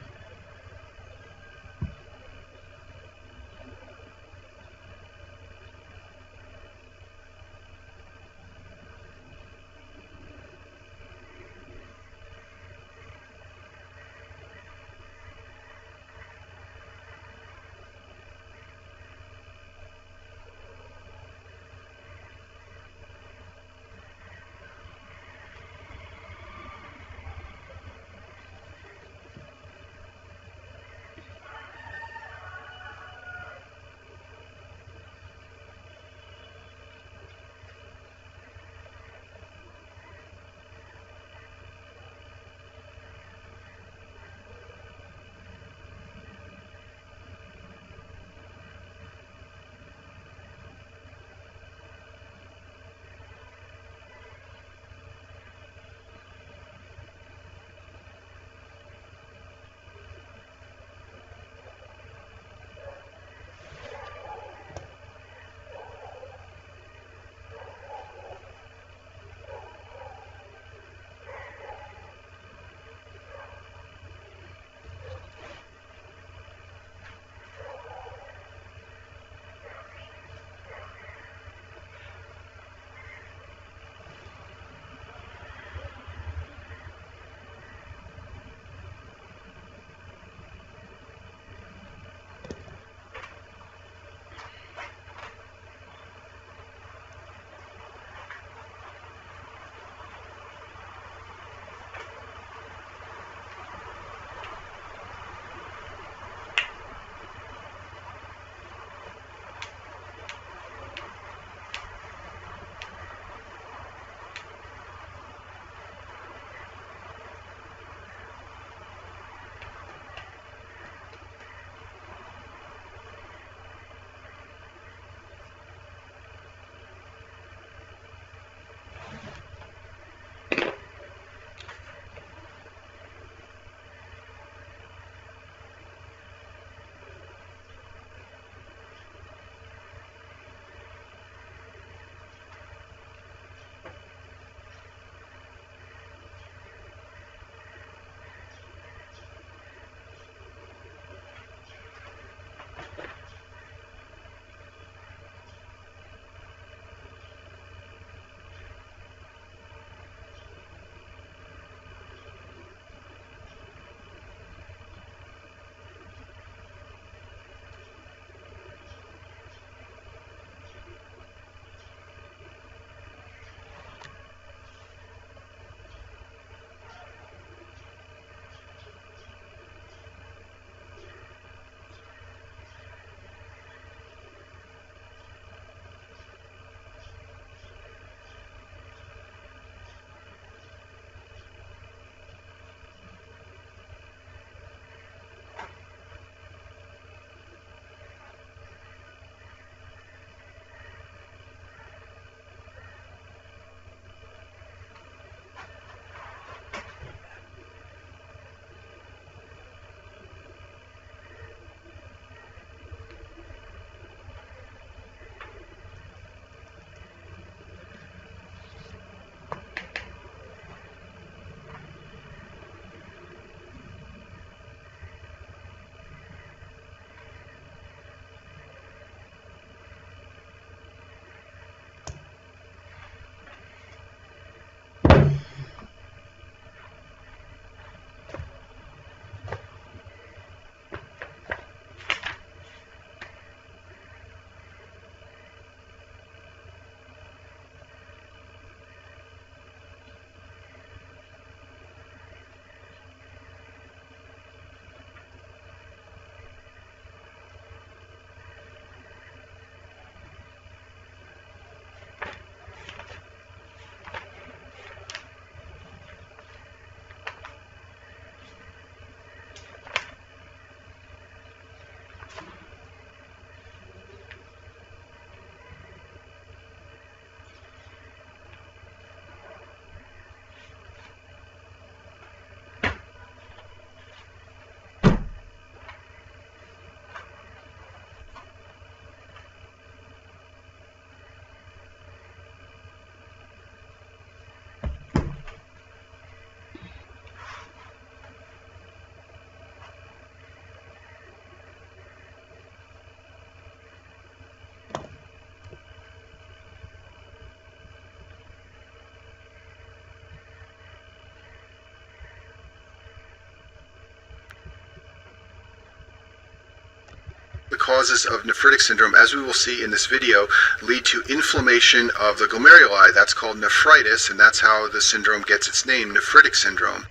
causes of nephritic syndrome, as we will see in this video, lead to inflammation of the glomeruli. That's called nephritis, and that's how the syndrome gets its name, nephritic syndrome.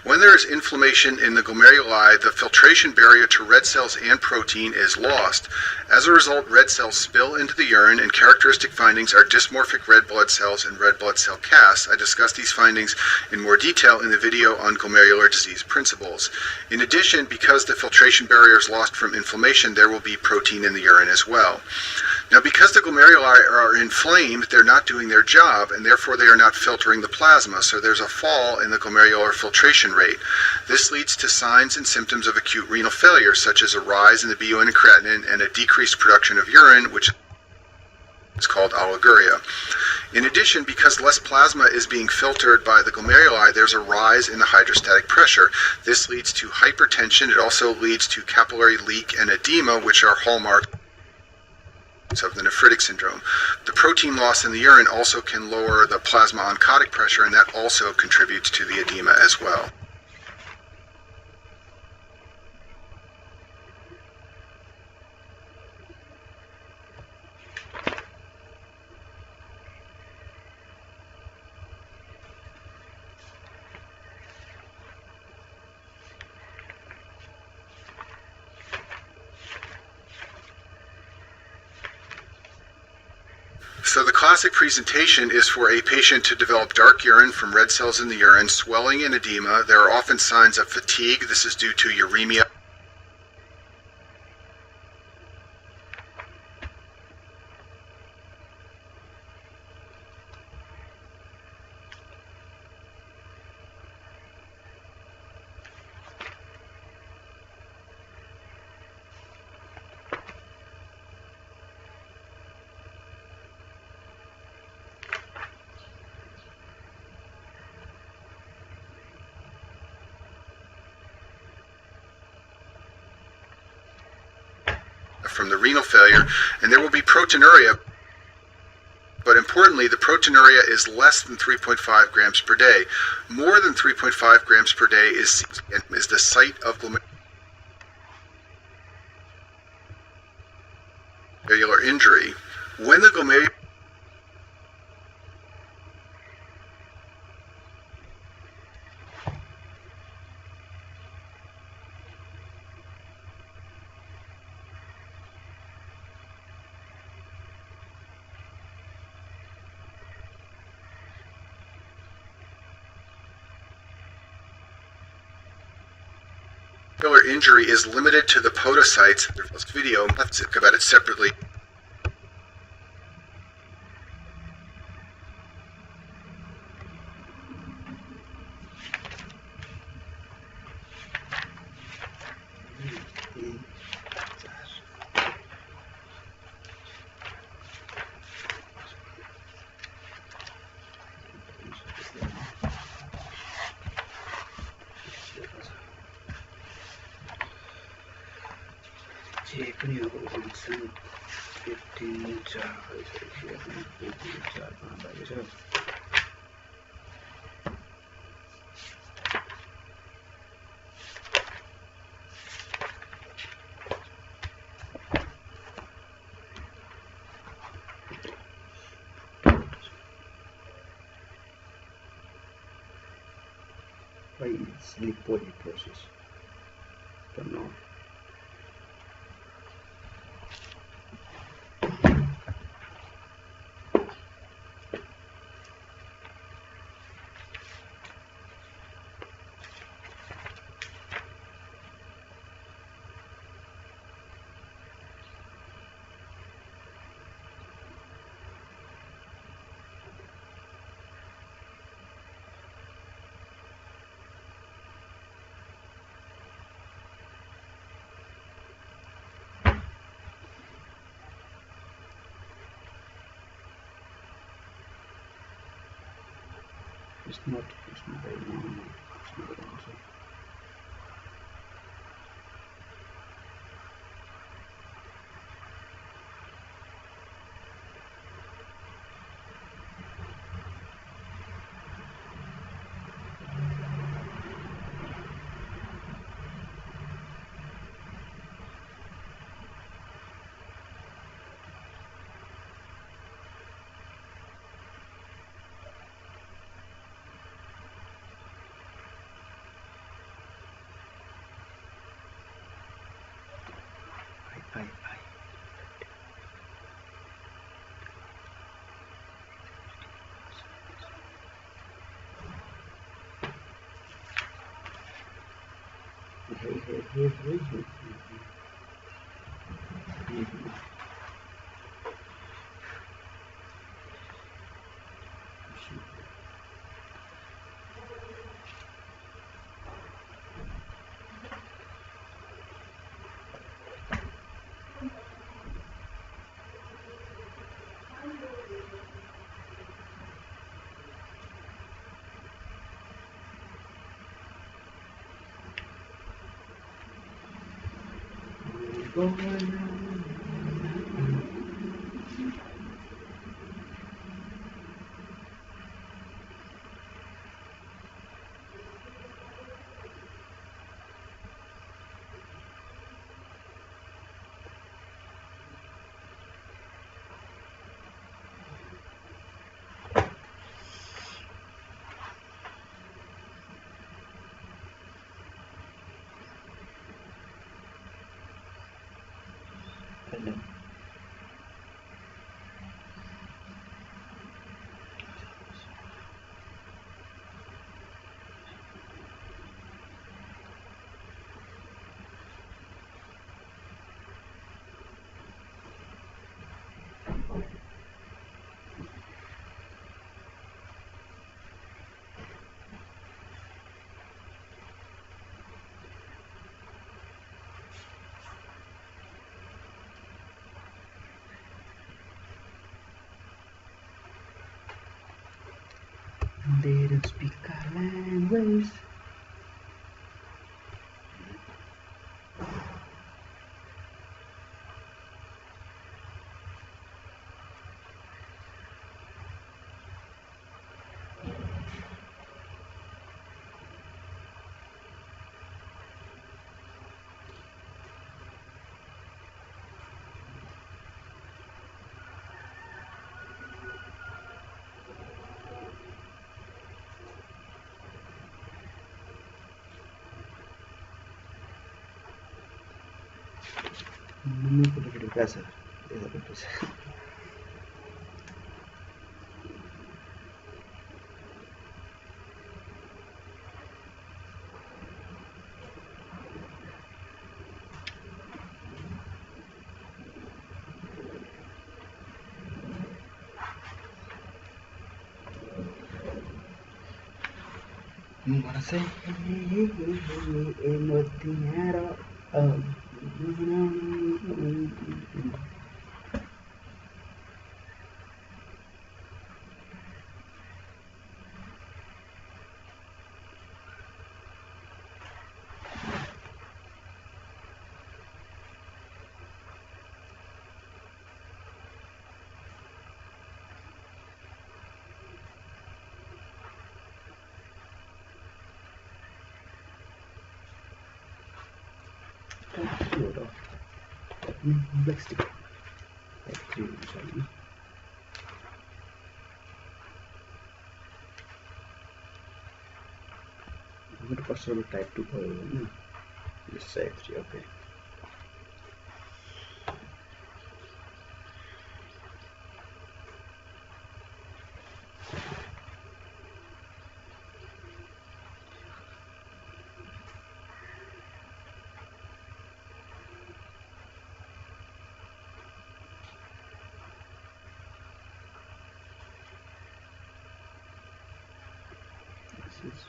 When there is inflammation in the glomeruli, the filtration barrier to red cells and protein is lost. As a result, red cells spill into the urine, and characteristic findings are dysmorphic red blood cells and red blood cell casts. I discussed these findings in more detail in the video on glomerular disease principles. In addition, because the filtration barrier is lost from inflammation, there will be protein in the urine as well. Now, because the glomeruli are inflamed, they're not doing their job, and therefore they are not filtering the plasma, so there's a fall in the glomerular filtration rate. This leads to signs and symptoms of acute renal failure, such as a rise in the BUN and creatinine and a decreased production of urine, which is called oliguria. In addition, because less plasma is being filtered by the glomeruli, there's a rise in the hydrostatic pressure. This leads to hypertension. It also leads to capillary leak and edema, which are hallmarks of the nephritic syndrome. The protein loss in the urine also can lower the plasma oncotic pressure, and that also contributes to the edema as well. So the classic presentation is for a patient to develop dark urine from red cells in the urine, swelling and edema. There are often signs of fatigue. This is due to uremia. From the renal failure, and there will be proteinuria, but importantly, the proteinuria is less than 3.5 grams per day. More than 3.5 grams per day is the site of glomerular injury. When the glomerular injury is limited to the podocytes. There's a video about it separately. Why it's lipolysis? Don't know. It's not very normal. It's not good answer. I. Hey. Hello. They don't speak our language. No puedo creer casa. Esa cosa. Wanna say emotiero. Oh. Black stick. Like 3, sorry. I'm going to first of all type 2. No. Just say 3, okay. This is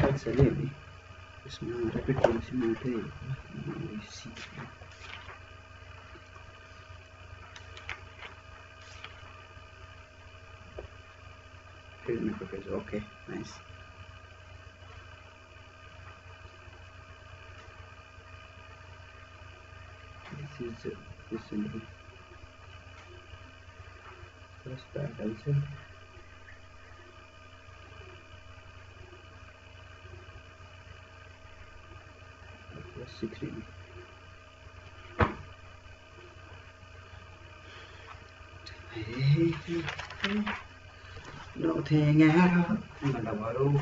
Excelente. इसमें repetition होते हैं इसी okay, nice. This is this simple. First that also. Plus 16. Nothing at all. I'm gonna borrow.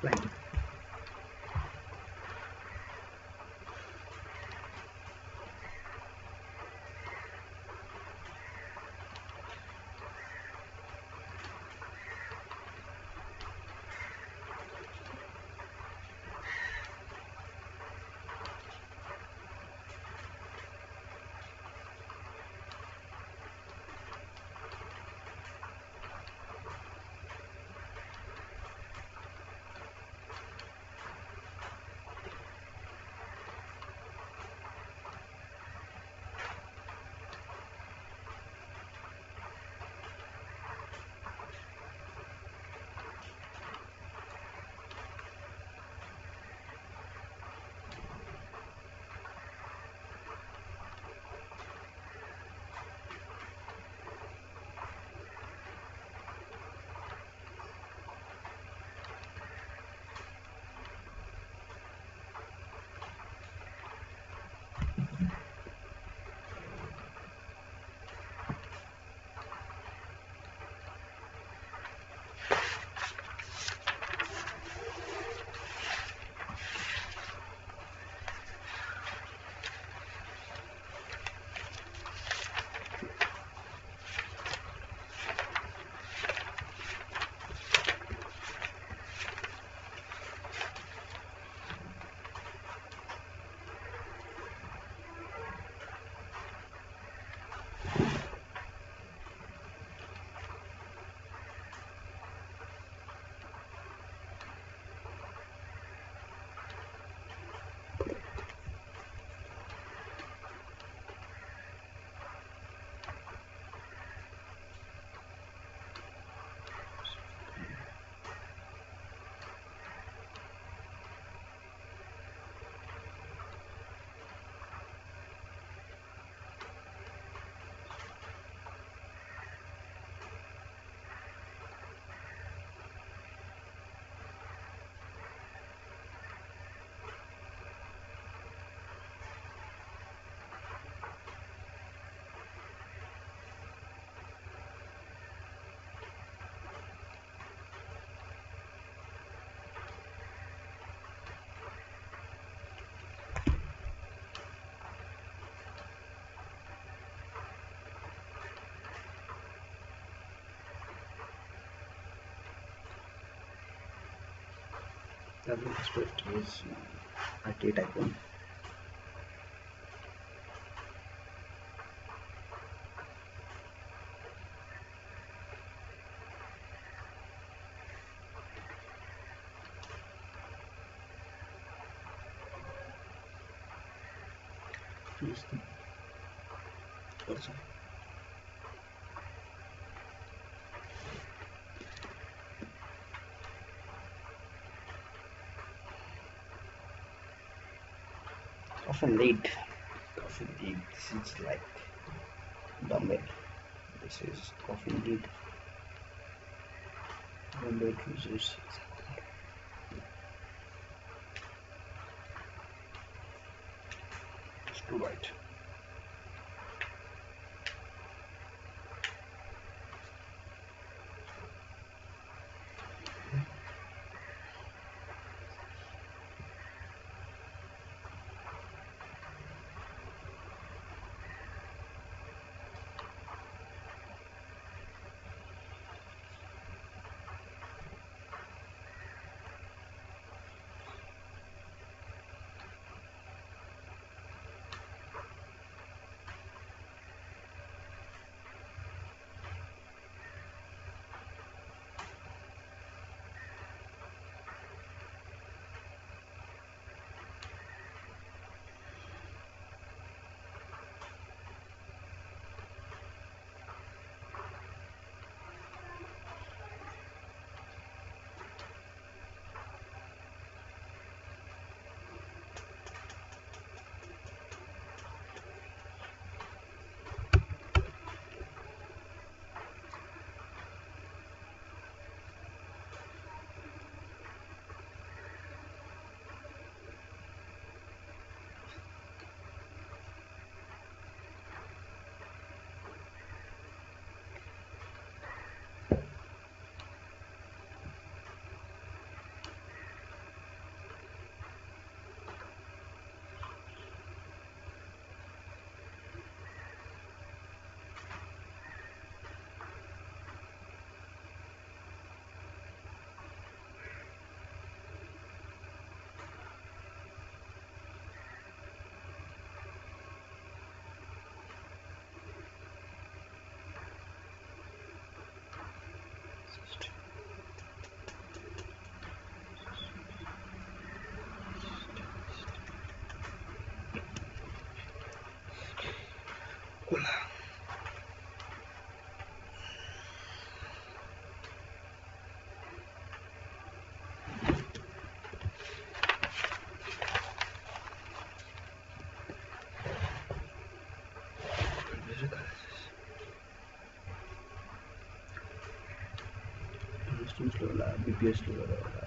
Fine. The aspect is RT type 1. Please also. Coffin lid. Coffin lid. This is like dumbbell. This is coffin lid. Dumbbell users. Screw right. Slow होला BPS slow गरेर होला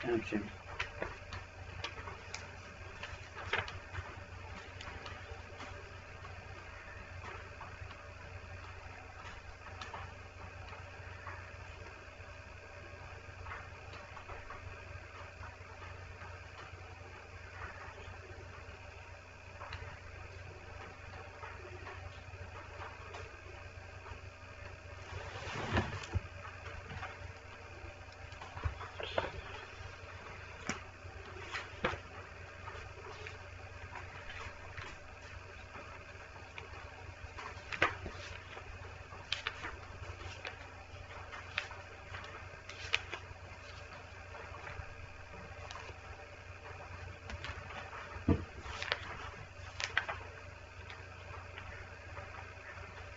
Action.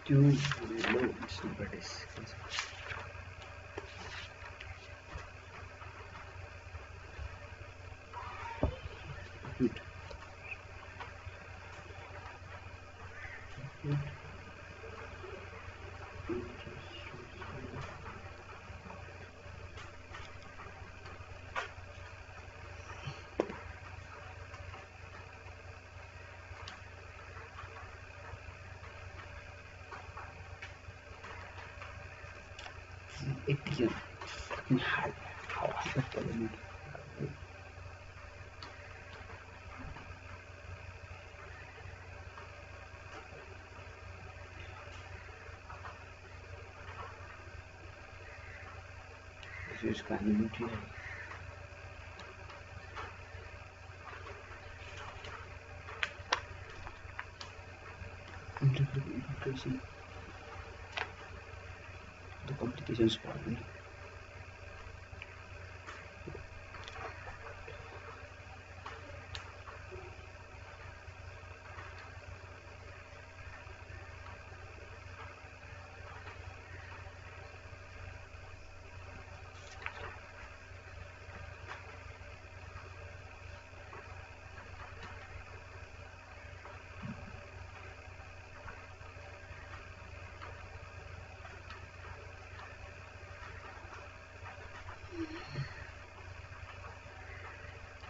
Two loads, but it's good. Good. यति हावा पर्दैन यसको हामी उठिरहेको implication, the complications part.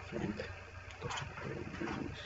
Frank, cost of business.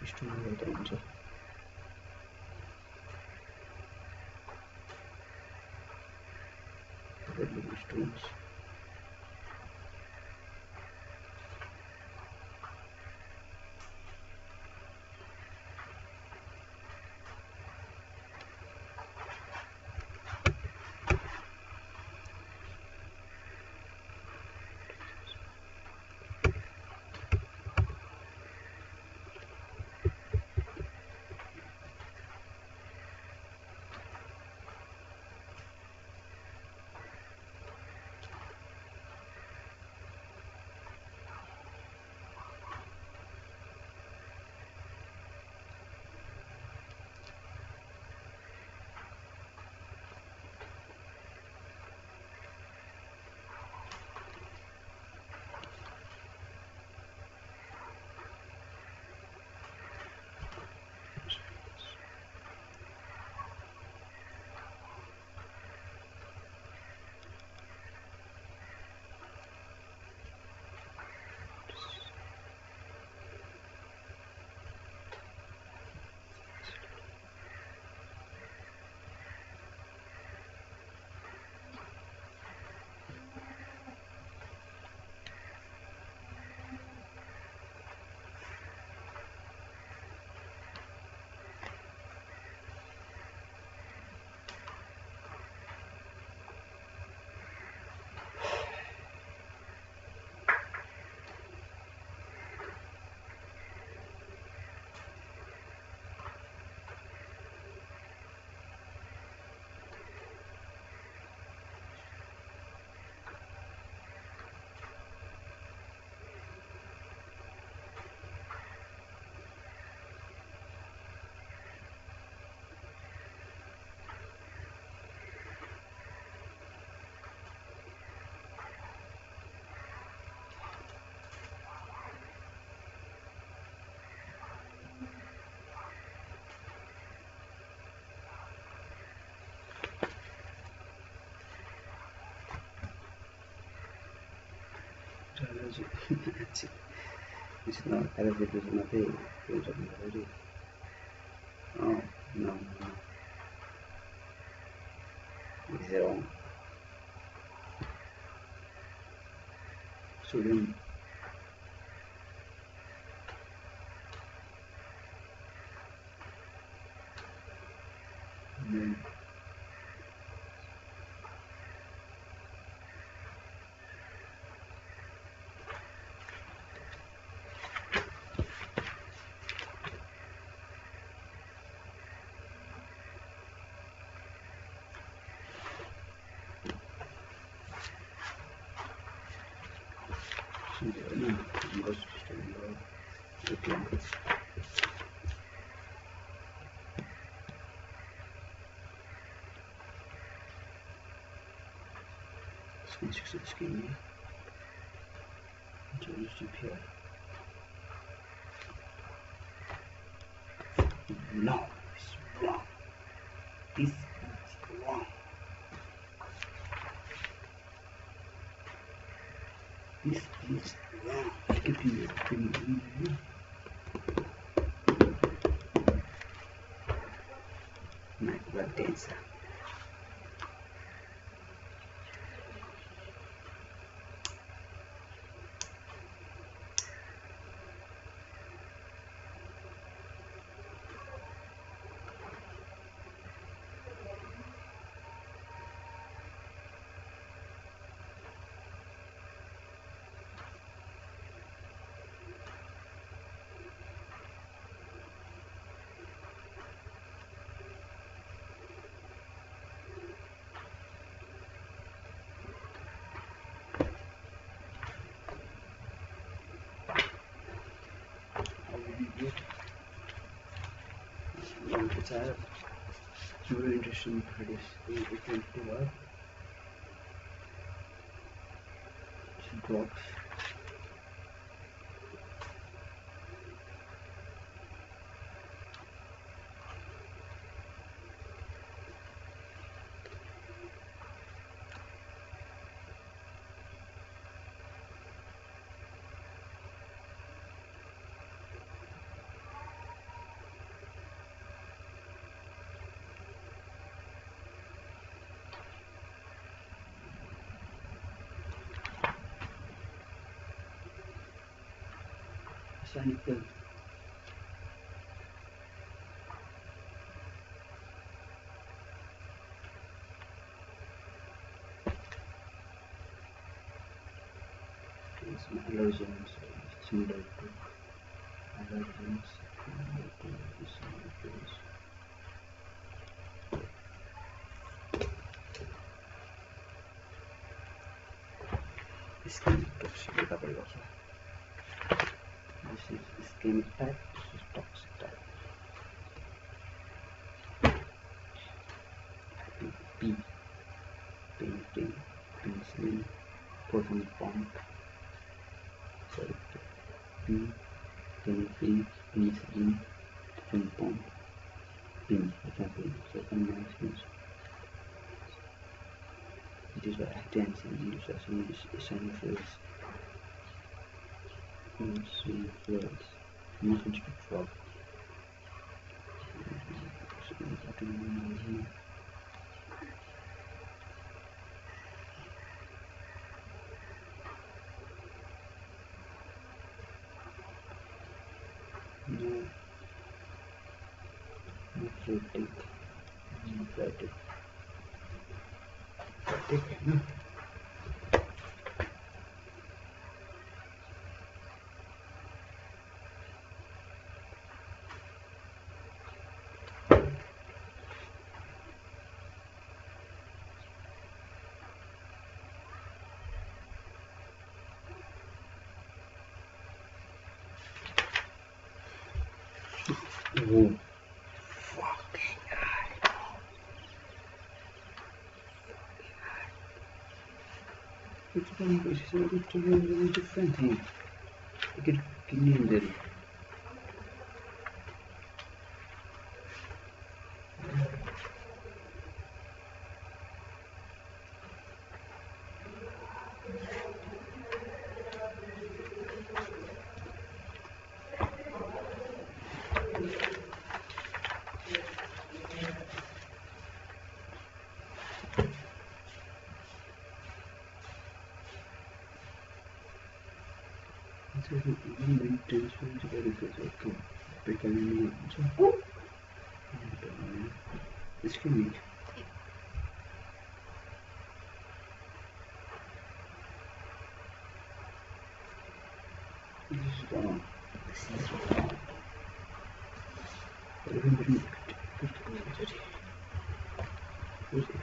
Story गर्दा हुन्छ stones It's not Arabic is nothing. Oh no. It's wrong. Sodium. Let's exit the screen here. Change GPI. No, it's wrong. This is wrong. This is wrong. Computer screen. Macro denser. It's a really interesting produce we can do up blocks. Cycle. It's allergens similar to allergens. Skin toxic recovery also. This is ischemic type, this is toxic type. P, painting, penicillin, proton pump. Sorry, P, penicillin, proton pump, pin, so combined skills. It is why actants and use as essentials. Influence motion to drop. No fatigue. No. Oh, fucking hard. It's a really different thing. You can name them. So even transfer together is okay. Becoming discriminate. This is wrong. This is wrong. Remember it. Who's it?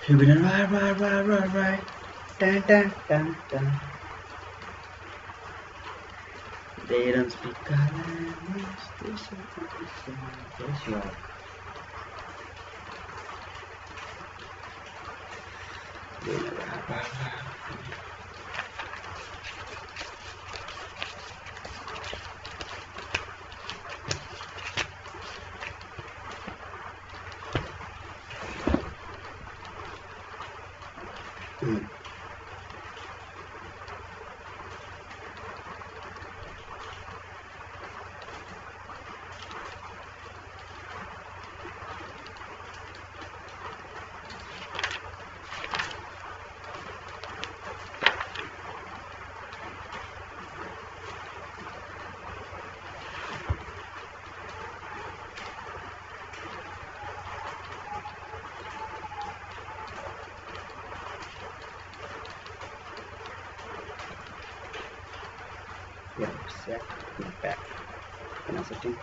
You've been right. Dun, dun, dun, dun. They don't speak our language. They say yes, you are. Yeah, set back. Can I set it?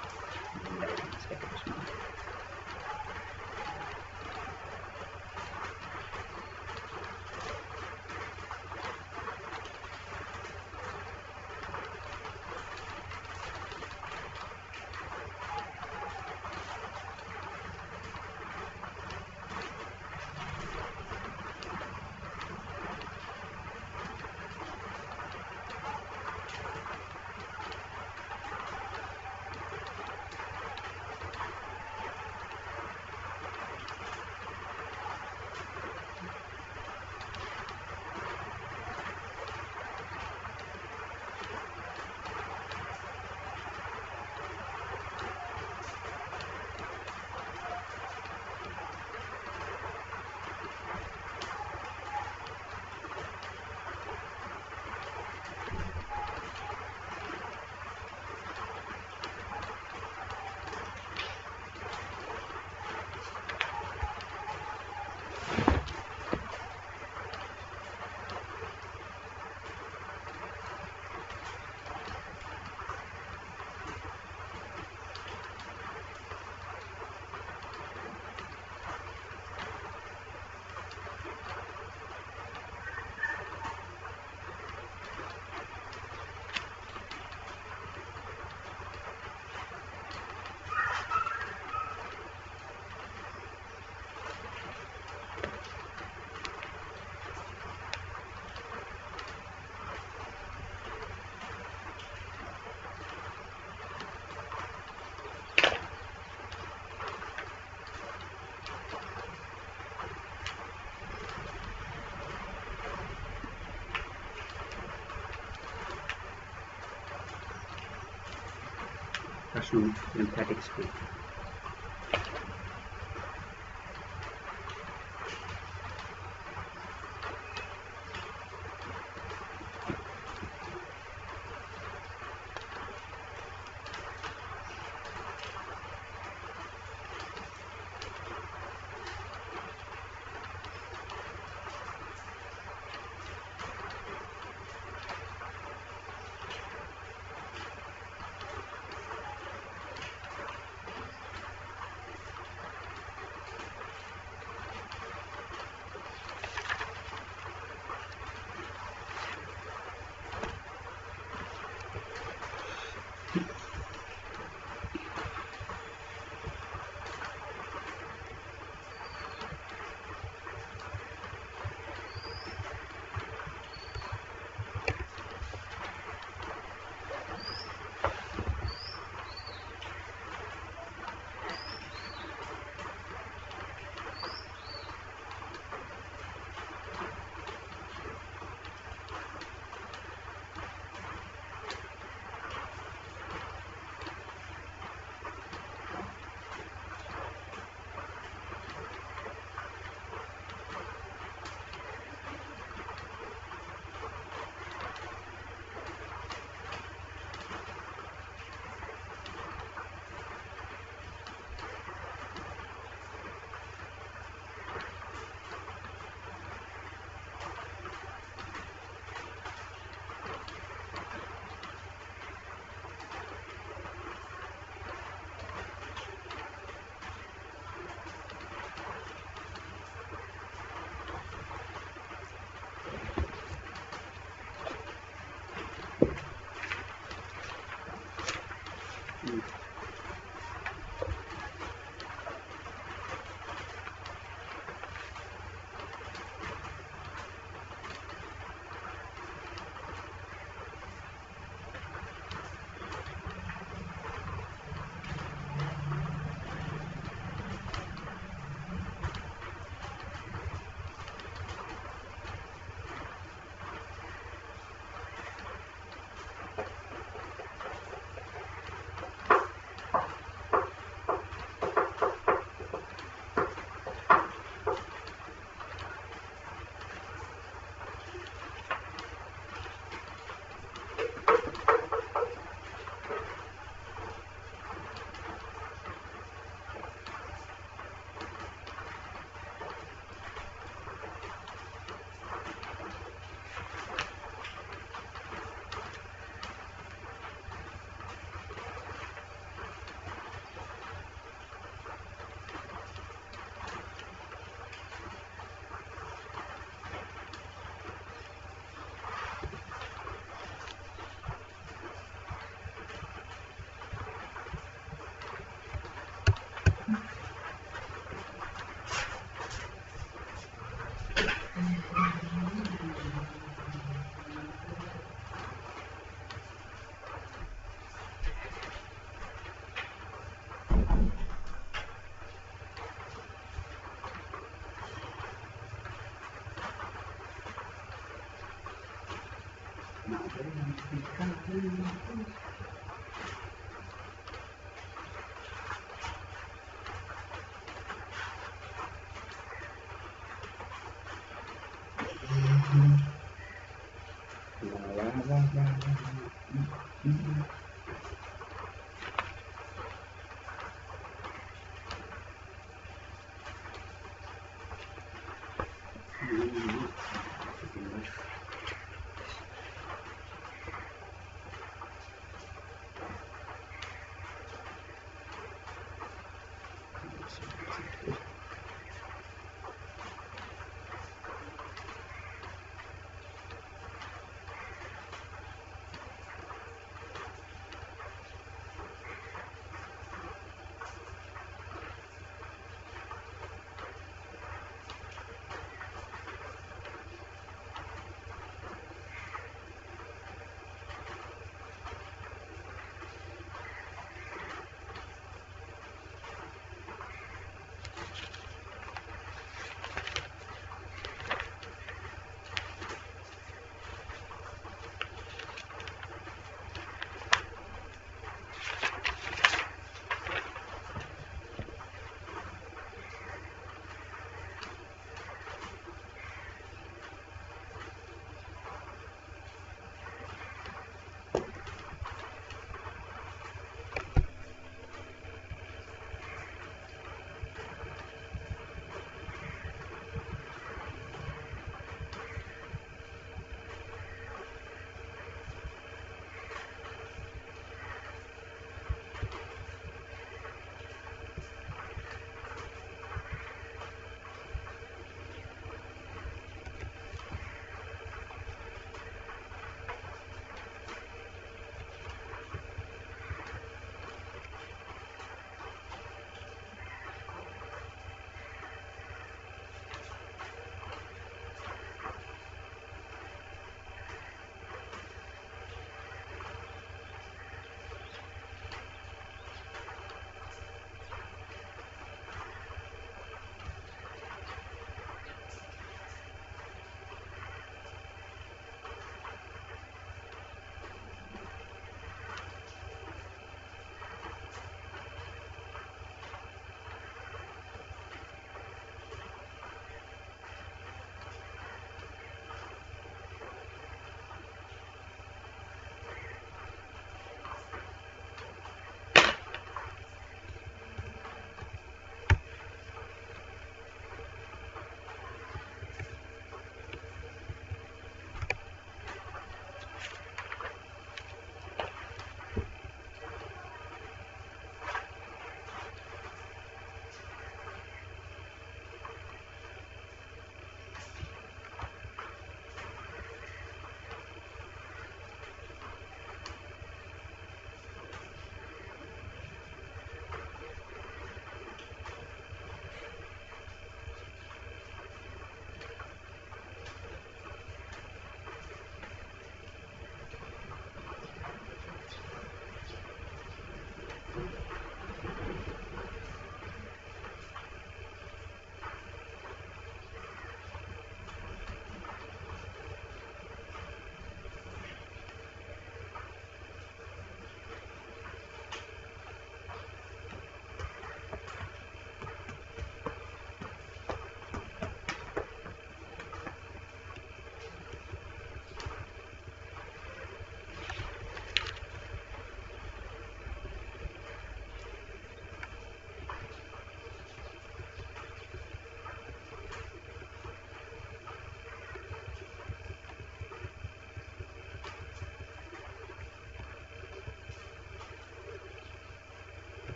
Personal lymphatic spleen.